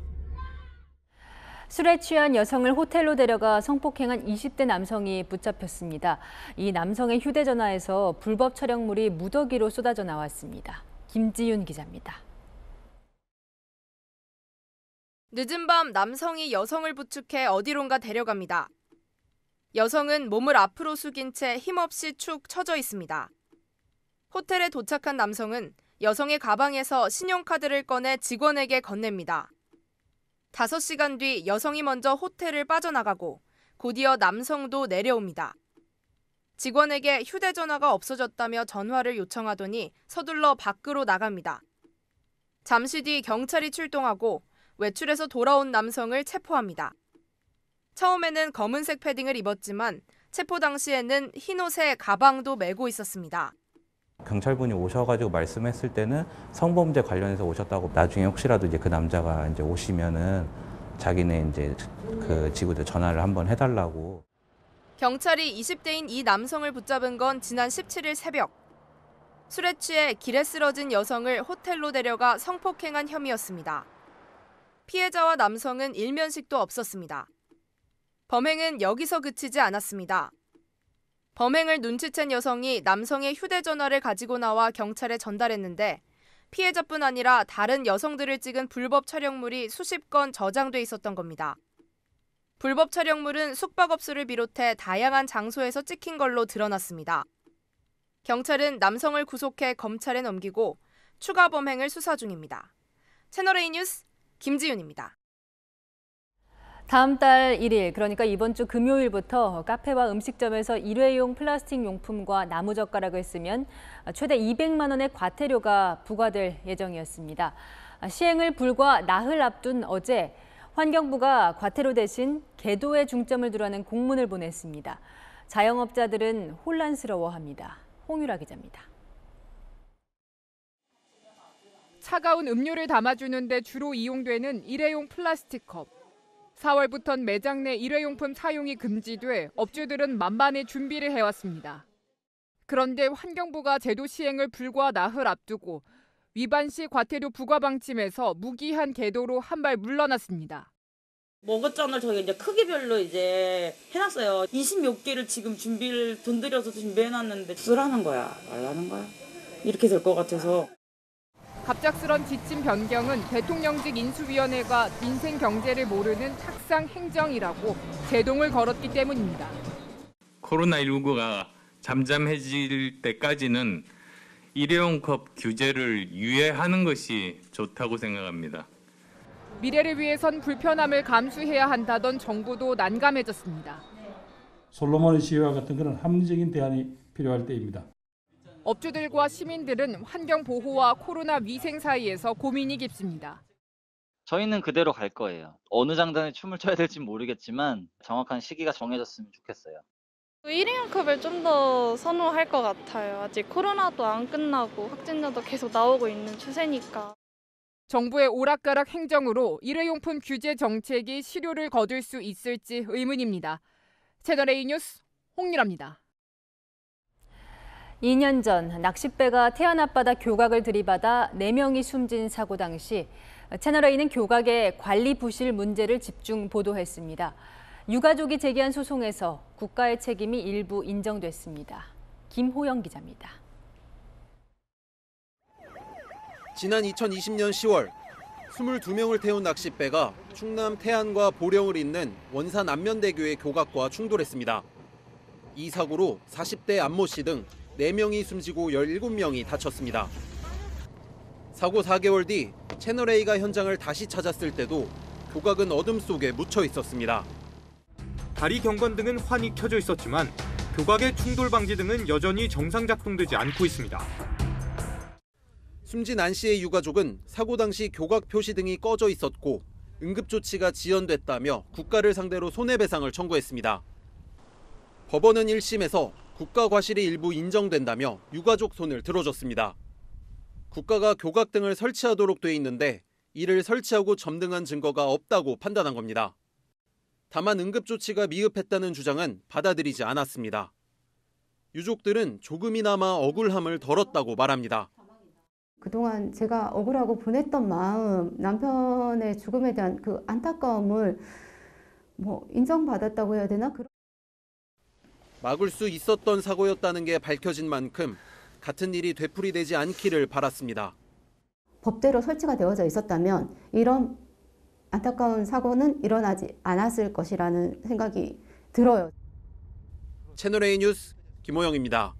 술에 취한 여성을 호텔로 데려가 성폭행한 20대 남성이 붙잡혔습니다. 이 남성의 휴대전화에서 불법 촬영물이 무더기로 쏟아져 나왔습니다. 김지윤 기자입니다. 늦은 밤 남성이 여성을 부축해 어디론가 데려갑니다. 여성은 몸을 앞으로 숙인 채 힘없이 축 처져 있습니다. 호텔에 도착한 남성은 여성의 가방에서 신용카드를 꺼내 직원에게 건넵니다. 5시간 뒤 여성이 먼저 호텔을 빠져나가고 곧이어 남성도 내려옵니다. 직원에게 휴대전화가 없어졌다며 전화를 요청하더니 서둘러 밖으로 나갑니다. 잠시 뒤 경찰이 출동하고 외출해서 돌아온 남성을 체포합니다. 처음에는 검은색 패딩을 입었지만 체포 당시에는 흰 옷에 가방도 메고 있었습니다. 경찰분이 오셔가지고 말씀했을 때는 성범죄 관련해서 오셨다고, 나중에 혹시라도 이제 그 남자가 이제 오시면은 자기네 이제 그 지구대 전화를 한번 해달라고. 경찰이 20대인 이 남성을 붙잡은 건 지난 17일 새벽. 술에 취해 길에 쓰러진 여성을 호텔로 데려가 성폭행한 혐의였습니다. 피해자와 남성은 일면식도 없었습니다. 범행은 여기서 그치지 않았습니다. 범행을 눈치챈 여성이 남성의 휴대전화를 가지고 나와 경찰에 전달했는데 피해자뿐 아니라 다른 여성들을 찍은 불법 촬영물이 수십 건 저장돼 있었던 겁니다. 불법 촬영물은 숙박업소를 비롯해 다양한 장소에서 찍힌 걸로 드러났습니다. 경찰은 남성을 구속해 검찰에 넘기고 추가 범행을 수사 중입니다. 채널A 뉴스 김지윤입니다. 다음 달 1일, 그러니까 이번 주 금요일부터 카페와 음식점에서 일회용 플라스틱 용품과 나무젓가락을 쓰면 최대 200만 원의 과태료가 부과될 예정이었습니다. 시행을 불과 나흘 앞둔 어제 환경부가 과태료 대신 계도에 중점을 두라는 공문을 보냈습니다. 자영업자들은 혼란스러워합니다. 홍유라 기자입니다. 차가운 음료를 담아주는 데 주로 이용되는 일회용 플라스틱 컵. 4월부터는 매장 내 일회용품 사용이 금지돼 업주들은 만반의 준비를 해왔습니다. 그런데 환경부가 제도 시행을 불과 나흘 앞두고 위반 시 과태료 부과 방침에서 무기한 계도로 한 발 물러났습니다. 머그잔을 저희가 이제 크기별로 이제 해놨어요. 20몇 개를 지금 돈 들여서 준비해놨는데 쓰라는 거야, 말라는 거야. 이렇게 될 것 같아서. 갑작스런 지침 변경은 대통령직 인수위원회가 민생 경제를 모르는 착상 행정이라고 제동을 걸었기 때문입니다. 코로나19가 잠잠해질 때까지는 일회용 컵 규제를 유예하는 것이 좋다고 생각합니다. 미래를 위해선 불편함을 감수해야 한다던 정부도 난감해졌습니다. 솔로몬의 시위와 같은 그런 합리적인 대안이 필요할 때입니다. 업주들과 시민들은 환경 보호와 코로나 위생 사이에서 고민이 깊습니다. 저희는 그대로 갈 거예요. 어느 장단에 춤을 춰야 될지 모르겠지만 정확한 시기가 정해졌으면 좋겠어요. 일회용 컵을 좀 더 선호할 것 같아요. 아직 코로나도 안 끝나고 확진자도 계속 나오고 있는 추세니까. 정부의 오락가락 행정으로 일회용품 규제 정책이 실효를 거둘 수 있을지 의문입니다. 채널A 뉴스 홍유라입니다. 2년 전 낚싯배가 태안 앞바다 교각을 들이받아 4명이 숨진 사고 당시 채널A는 교각의 관리 부실 문제를 집중 보도했습니다. 유가족이 제기한 소송에서 국가의 책임이 일부 인정됐습니다. 김호영 기자입니다. 지난 2020년 10월 22명을 태운 낚싯배가 충남 태안과 보령을 잇는 원산 안면대교의 교각과 충돌했습니다. 이 사고로 40대 안모 씨 등 4명이 숨지고 17명이 다쳤습니다. 사고 4개월 뒤 채널A가 현장을 다시 찾았을 때도 교각은 어둠 속에 묻혀 있었습니다. 다리 경관등은 환히 켜져 있었지만 교각의 충돌 방지 등은 여전히 정상 작동되지 않고 있습니다. 숨진 안 씨의 유가족은 사고 당시 교각 표시 등이 꺼져 있었고 응급조치가 지연됐다며 국가를 상대로 손해배상을 청구했습니다. 법원은 1심에서 국가 과실이 일부 인정된다며 유가족 손을 들어줬습니다. 국가가 교각 등을 설치하도록 돼 있는데 이를 설치하고 점등한 증거가 없다고 판단한 겁니다. 다만 응급조치가 미흡했다는 주장은 받아들이지 않았습니다. 유족들은 조금이나마 억울함을 덜었다고 말합니다. 그동안 제가 억울하고 분했던 마음, 남편의 죽음에 대한 그 안타까움을 인정받았다고 해야 되나? 막을 수 있었던 사고였다는 게 밝혀진 만큼 같은 일이 되풀이되지 않기를 바랐습니다. 법대로 설치가 되어져 있었다면 이런 안타까운 사고는 일어나지 않았을 것이라는 생각이 들어요. 채널A 뉴스 김호영입니다.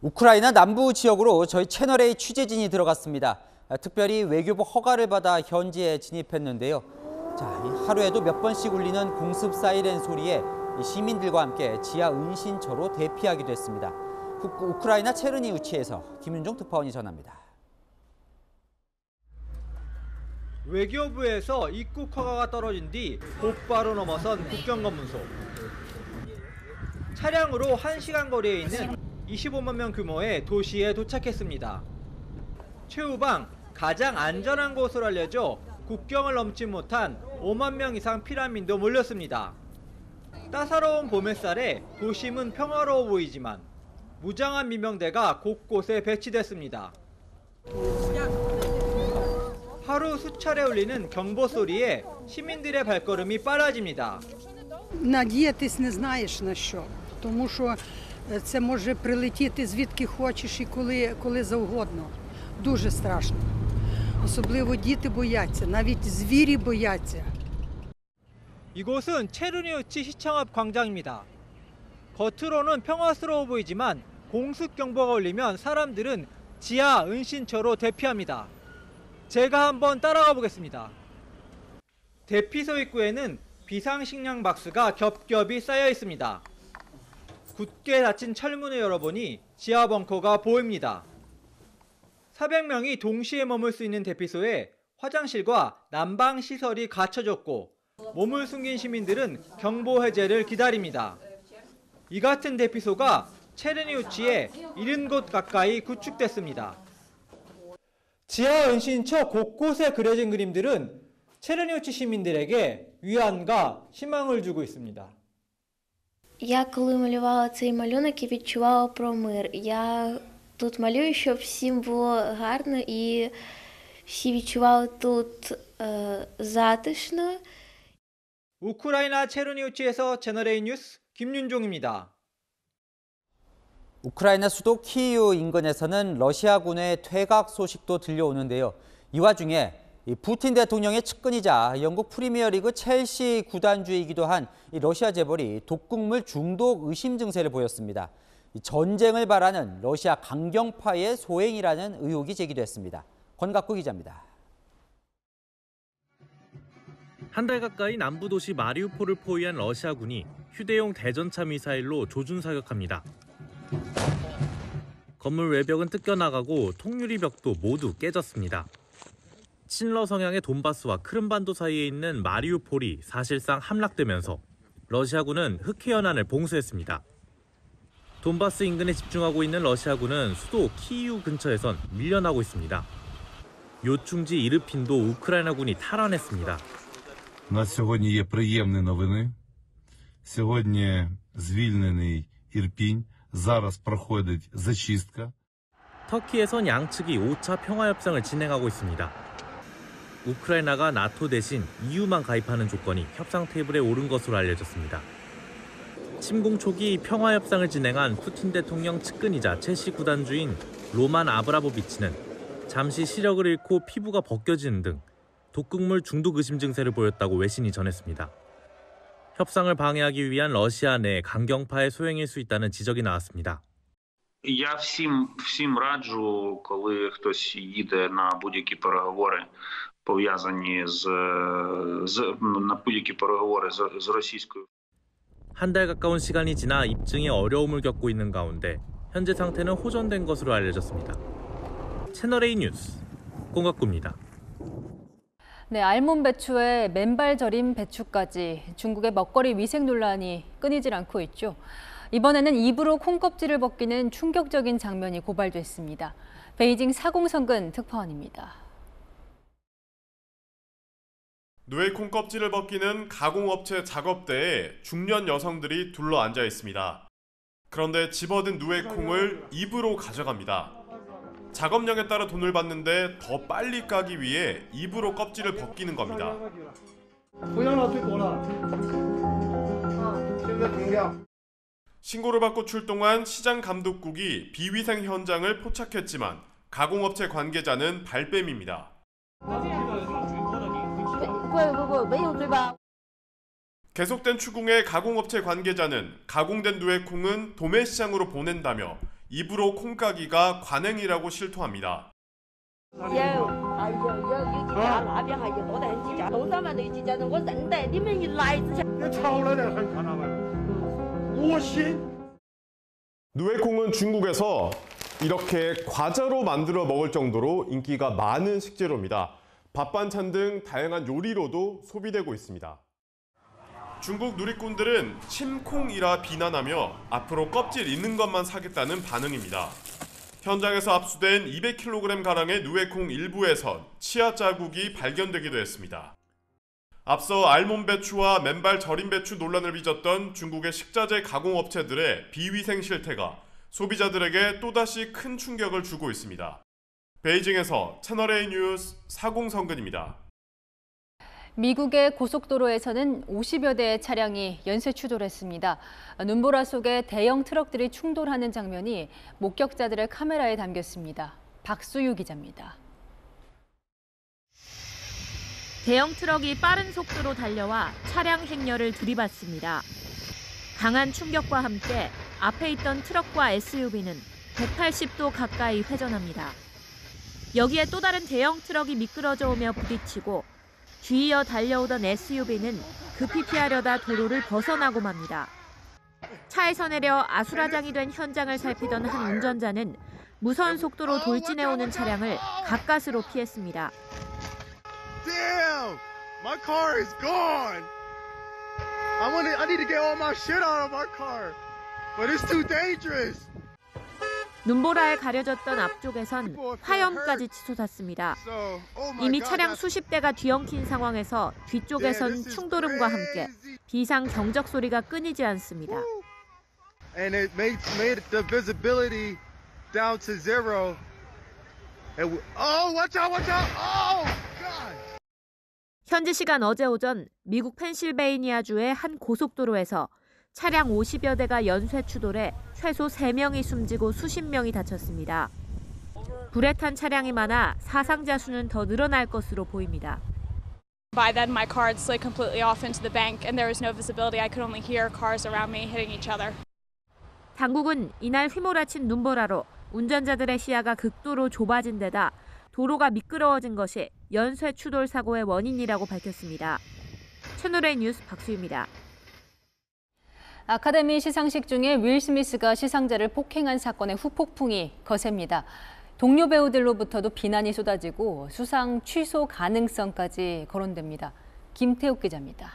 우크라이나 남부 지역으로 저희 채널A 취재진이 들어갔습니다. 특별히 외교부 허가를 받아 현지에 진입했는데요. 하루에도 몇 번씩 울리는 공습 사이렌 소리에 시민들과 함께 지하 은신처로 대피하기도 했습니다. 우크라이나 체르니우치에서 김윤종 특파원이 전합니다. 외교부에서 입국 허가가 떨어진 뒤 곧바로 넘어선 국경검문소. 차량으로 1시간 거리에 있는 25만 명 규모의 도시에 도착했습니다. 최후방 가장 안전한 곳으로 알려져 국경을 넘지 못한 5만 명 이상 피난민도 몰렸습니다. 따사로운 봄 햇살에 도심은 평화로워 보이지만 무장한 민병대가 곳곳에 배치됐습니다. 하루 수차례 울리는 경보 소리에 시민들의 발걸음이 빨라집니다. Надіятись не знаєш на що, тому що це може прилетіти звідки хочеш і коли завгодно. Дуже страшно. особливо діти бояться, навіть звірі бояться. 이곳은 체르니우치 시청 앞 광장입니다. 겉으로는 평화스러워 보이지만 공습 경보가 울리면 사람들은 지하 은신처로 대피합니다. 제가 한번 따라가 보겠습니다. 대피소 입구에는 비상식량 박스가 겹겹이 쌓여 있습니다. 굳게 닫힌 철문을 열어보니 지하 벙커가 보입니다. 400명이 동시에 머물 수 있는 대피소에 화장실과 난방 시설이 갖춰졌고 몸을 숨긴 시민들은 경보 해제를 기다립니다. 이 같은 대피소가 체르니우치에 70곳 가까이 구축됐습니다. 지하 은신처 곳곳에 그려진 그림들은 체르니우치 시민들에게 위안과 희망을 주고 있습니다. Я коли малювала цей малюнок, я відчувала про мир. Я тут малюю, щоб всім було гарно і всі відчували тут затишно. 우크라이나 체르니우치에서 채널A 뉴스 김윤종입니다. 우크라이나 수도 키이우 인근에서는 러시아군의 퇴각 소식도 들려오는데요. 이 와중에 푸틴 대통령의 측근이자 영국 프리미어리그 첼시 구단주이기도 한 러시아 재벌이 독극물 중독 의심 증세를 보였습니다. 전쟁을 바라는 러시아 강경파의 소행이라는 의혹이 제기됐습니다. 권갑구 기자입니다. 한 달 가까이 남부 도시 마리우폴을 포위한 러시아군이 휴대용 대전차 미사일로 조준 사격합니다. 건물 외벽은 뜯겨나가고 통유리 벽도 모두 깨졌습니다. 친러 성향의 돈바스와 크림반도 사이에 있는 마리우폴이 사실상 함락되면서 러시아군은 흑해연안을 봉쇄했습니다. 돈바스 인근에 집중하고 있는 러시아군은 수도 키이우 근처에선 밀려나고 있습니다. 요충지 이르핀도 우크라이나군이 탈환했습니다. У нас сьогодні є приємні новини. Сьогодні звільнений Ірпінь, Зараз проходить зачистка. 터키에선 양측이 5차 평화협상을 진행하고 있습니다. 우크라이나가 나토 대신 EU만 가입하는 조건이 협상 테이블에 오른 것으로 알려졌습니다. 침공 초기 평화협상을 진행한 푸틴 대통령 측근이자 첼시 구단주인 로만 아브라모비치는 잠시 시력을 잃고 피부가 벗겨지는 등 독극물 중독 의심 증세를 보였다고 외신이 전했습니다. 협상을 방해하기 위한 러시아 내 강경파의 소행일 수 있다는 지적이 나왔습니다. Я всім раджу, коли хтось їде на будь-які переговори, пов'язані на будь-які переговори з російською. 한 달 가까운 시간이 지나 입증에 어려움을 겪고 있는 가운데 현재 상태는 호전된 것으로 알려졌습니다. 채널A 뉴스 꽁각구입니다. 네, 알몬 배추에 맨발 절임 배추까지 중국의 먹거리 위생 논란이 끊이질 않고 있죠. 이번에는 입으로 콩껍질을 벗기는 충격적인 장면이 고발됐습니다. 베이징 사공성근 특파원입니다. 누에 콩껍질을 벗기는 가공업체 작업대에 중년 여성들이 둘러앉아 있습니다. 그런데 집어든 누에 콩을 입으로 가져갑니다. 작업량에 따라 돈을 받는데 더 빨리 까기 위해 입으로 껍질을 벗기는 겁니다. 신고를 받고 출동한 시장 감독국이 비위생 현장을 포착했지만 가공업체 관계자는 발뺌입니다. 계속된 추궁에 가공업체 관계자는 가공된 누에콩은 도매시장으로 보낸다며 입으로 콩까기가 관행이라고 실토합니다. 누에콩은 중국에서 이렇게 과자로 만들어 먹을 정도로 인기가 많은 식재료입니다. 밥 반찬 등 다양한 요리로도 소비되고 있습니다. 중국 누리꾼들은 침콩이라 비난하며 앞으로 껍질 있는 것만 사겠다는 반응입니다. 현장에서 압수된 200kg가량의 누에콩 일부에선 치아 자국이 발견되기도 했습니다. 앞서 알몬 배추와 맨발 절임 배추 논란을 빚었던 중국의 식자재 가공업체들의 비위생 실태가 소비자들에게 또다시 큰 충격을 주고 있습니다. 베이징에서 채널A 뉴스 사공성근입니다. 미국의 고속도로에서는 50여 대의 차량이 연쇄 추돌했습니다. 눈보라 속에 대형 트럭들이 충돌하는 장면이 목격자들의 카메라에 담겼습니다. 박수유 기자입니다. 대형 트럭이 빠른 속도로 달려와 차량 행렬을 들이받습니다. 강한 충격과 함께 앞에 있던 트럭과 SUV는 180도 가까이 회전합니다. 여기에 또 다른 대형 트럭이 미끄러져 오며 부딪히고 뒤이어 달려오던 SUV는 급히 피하려다 도로를 벗어나고 맙니다. 차에서 내려 아수라장이 된 현장을 살피던 한 운전자는 무서운 속도로 돌진해오는 차량을 가까스로 피했습니다. Damn! My car is gone! I need to get all my shit out of my car, but it's too dangerous. 눈보라에 가려졌던 앞쪽에선 화염까지 치솟았습니다. 이미 차량 수십 대가 뒤엉킨 상황에서 뒤쪽에선 충돌음과 함께 비상 경적 소리가 끊이지 않습니다. And it made the visibility down to zero. And watch out! Oh, God! 현지 시간 어제 오전 미국 펜실베이니아주의 한 고속도로에서 차량 50여 대가 연쇄 추돌해 최소 3명이 숨지고 수십 명이 다쳤습니다. 불에 탄 차량이 많아 사상자 수는 더 늘어날 것으로 보입니다. By then my car had slid completely off into the bank and there was no visibility. I could only hear cars around me hitting each other. 당국은 이날 휘몰아친 눈보라로 운전자들의 시야가 극도로 좁아진 데다 도로가 미끄러워진 것이 연쇄 추돌 사고의 원인이라고 밝혔습니다. 채널A 뉴스 박수유입니다. 아카데미 시상식 중에 윌 스미스가 시상자를 폭행한 사건의 후폭풍이 거셉니다. 동료 배우들로부터도 비난이 쏟아지고 수상 취소 가능성까지 거론됩니다. 김태욱 기자입니다.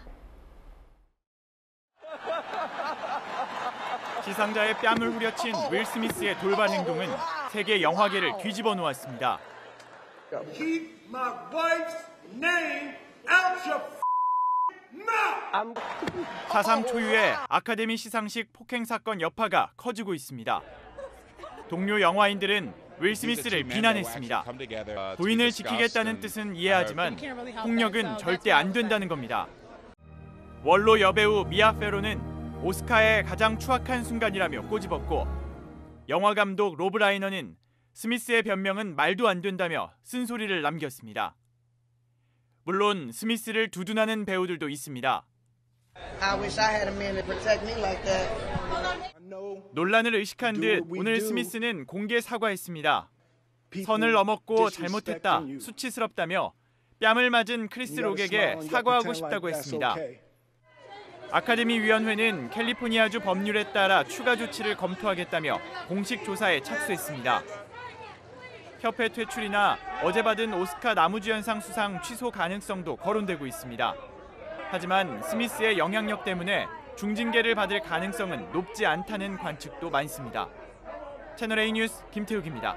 시상자의 뺨을 후려친 윌 스미스의 돌발 행동은 세계 영화계를 뒤집어 놓았습니다. Keep my wife's name out your 사상 초유의 아카데미 시상식 폭행 사건 여파가 커지고 있습니다. 동료 영화인들은 윌 스미스를 비난했습니다. 부인을 지키겠다는 뜻은 이해하지만 폭력은 절대 안 된다는 겁니다. 원로 여배우 미아 페로는 오스카의 가장 추악한 순간이라며 꼬집었고, 영화 감독 로브 라이너는 스미스의 변명은 말도 안 된다며 쓴소리를 남겼습니다. 물론 스미스를 두둔하는 배우들도 있습니다. 논란을 의식한 듯 오늘 스미스는 공개 사과했습니다. 선을 넘었고 잘못했다, 수치스럽다며 뺨을 맞은 크리스 록에게 사과하고 싶다고 했습니다. 아카데미 위원회는 캘리포니아주 법률에 따라 추가 조치를 검토하겠다며 공식 조사에 착수했습니다. 협회 퇴출이나 어제 받은 오스카 나무주연상 수상 취소 가능성도 거론되고 있습니다. 하지만 스미스의 영향력 때문에 중징계를 받을 가능성은 높지 않다는 관측도 많습니다. 채널A 뉴스 김태욱입니다.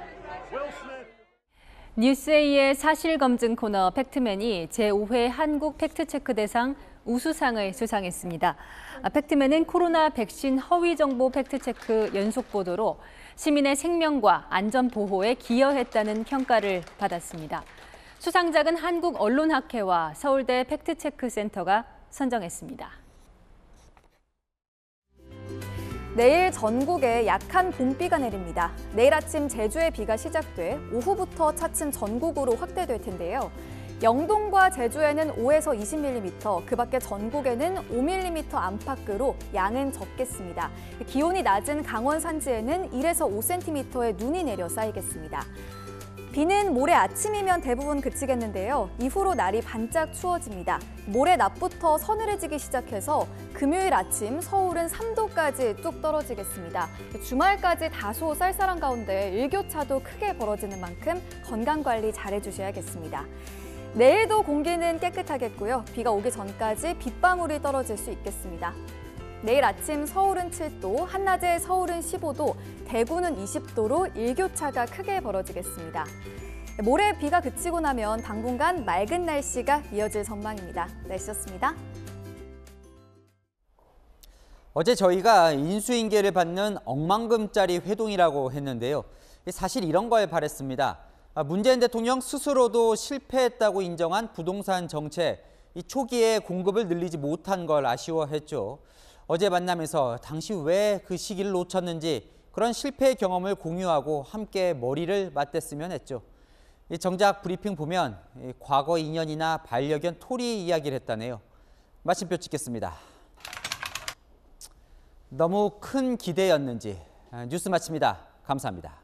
뉴스A의 사실검증 코너 팩트맨이 제5회 한국 팩트체크 대상 우수상을 수상했습니다. 팩트맨은 코로나 백신 허위 정보 팩트체크 연속 보도로 시민의 생명과 안전 보호에 기여했다는 평가를 받았습니다. 수상작은 한국언론학회와 서울대 팩트체크센터가 선정했습니다. 내일 전국에 약한 봄비가 내립니다. 내일 아침 제주에 비가 시작돼 오후부터 차츰 전국으로 확대될 텐데요. 영동과 제주에는 5에서 20mm, 그 밖에 전국에는 5mm 안팎으로 양은 적겠습니다. 기온이 낮은 강원 산지에는 1에서 5cm의 눈이 내려 쌓이겠습니다. 비는 모레 아침이면 대부분 그치겠는데요. 이후로 날이 반짝 추워집니다. 모레 낮부터 서늘해지기 시작해서 금요일 아침 서울은 3도까지 뚝 떨어지겠습니다. 주말까지 다소 쌀쌀한 가운데 일교차도 크게 벌어지는 만큼 건강관리 잘해주셔야겠습니다. 내일도 공기는 깨끗하겠고요. 비가 오기 전까지 빗방울이 떨어질 수 있겠습니다. 내일 아침 서울은 7도, 한낮에 서울은 15도, 대구는 20도로 일교차가 크게 벌어지겠습니다. 모레 비가 그치고 나면 당분간 맑은 날씨가 이어질 전망입니다. 날씨였습니다. 어제 저희가 인수인계를 받는 억만금짜리 회동이라고 했는데요. 사실 이런 걸 바랬습니다. 문재인 대통령 스스로도 실패했다고 인정한 부동산 정책, 이 초기에 공급을 늘리지 못한 걸 아쉬워했죠. 어제 만남에서 당시 왜 그 시기를 놓쳤는지 그런 실패 경험을 공유하고 함께 머리를 맞댔으면 했죠. 정작 브리핑 보면 과거 인연이나 반려견 토리 이야기를 했다네요. 마침표 찍겠습니다. 너무 큰 기대였는지. 뉴스 마칩니다. 감사합니다.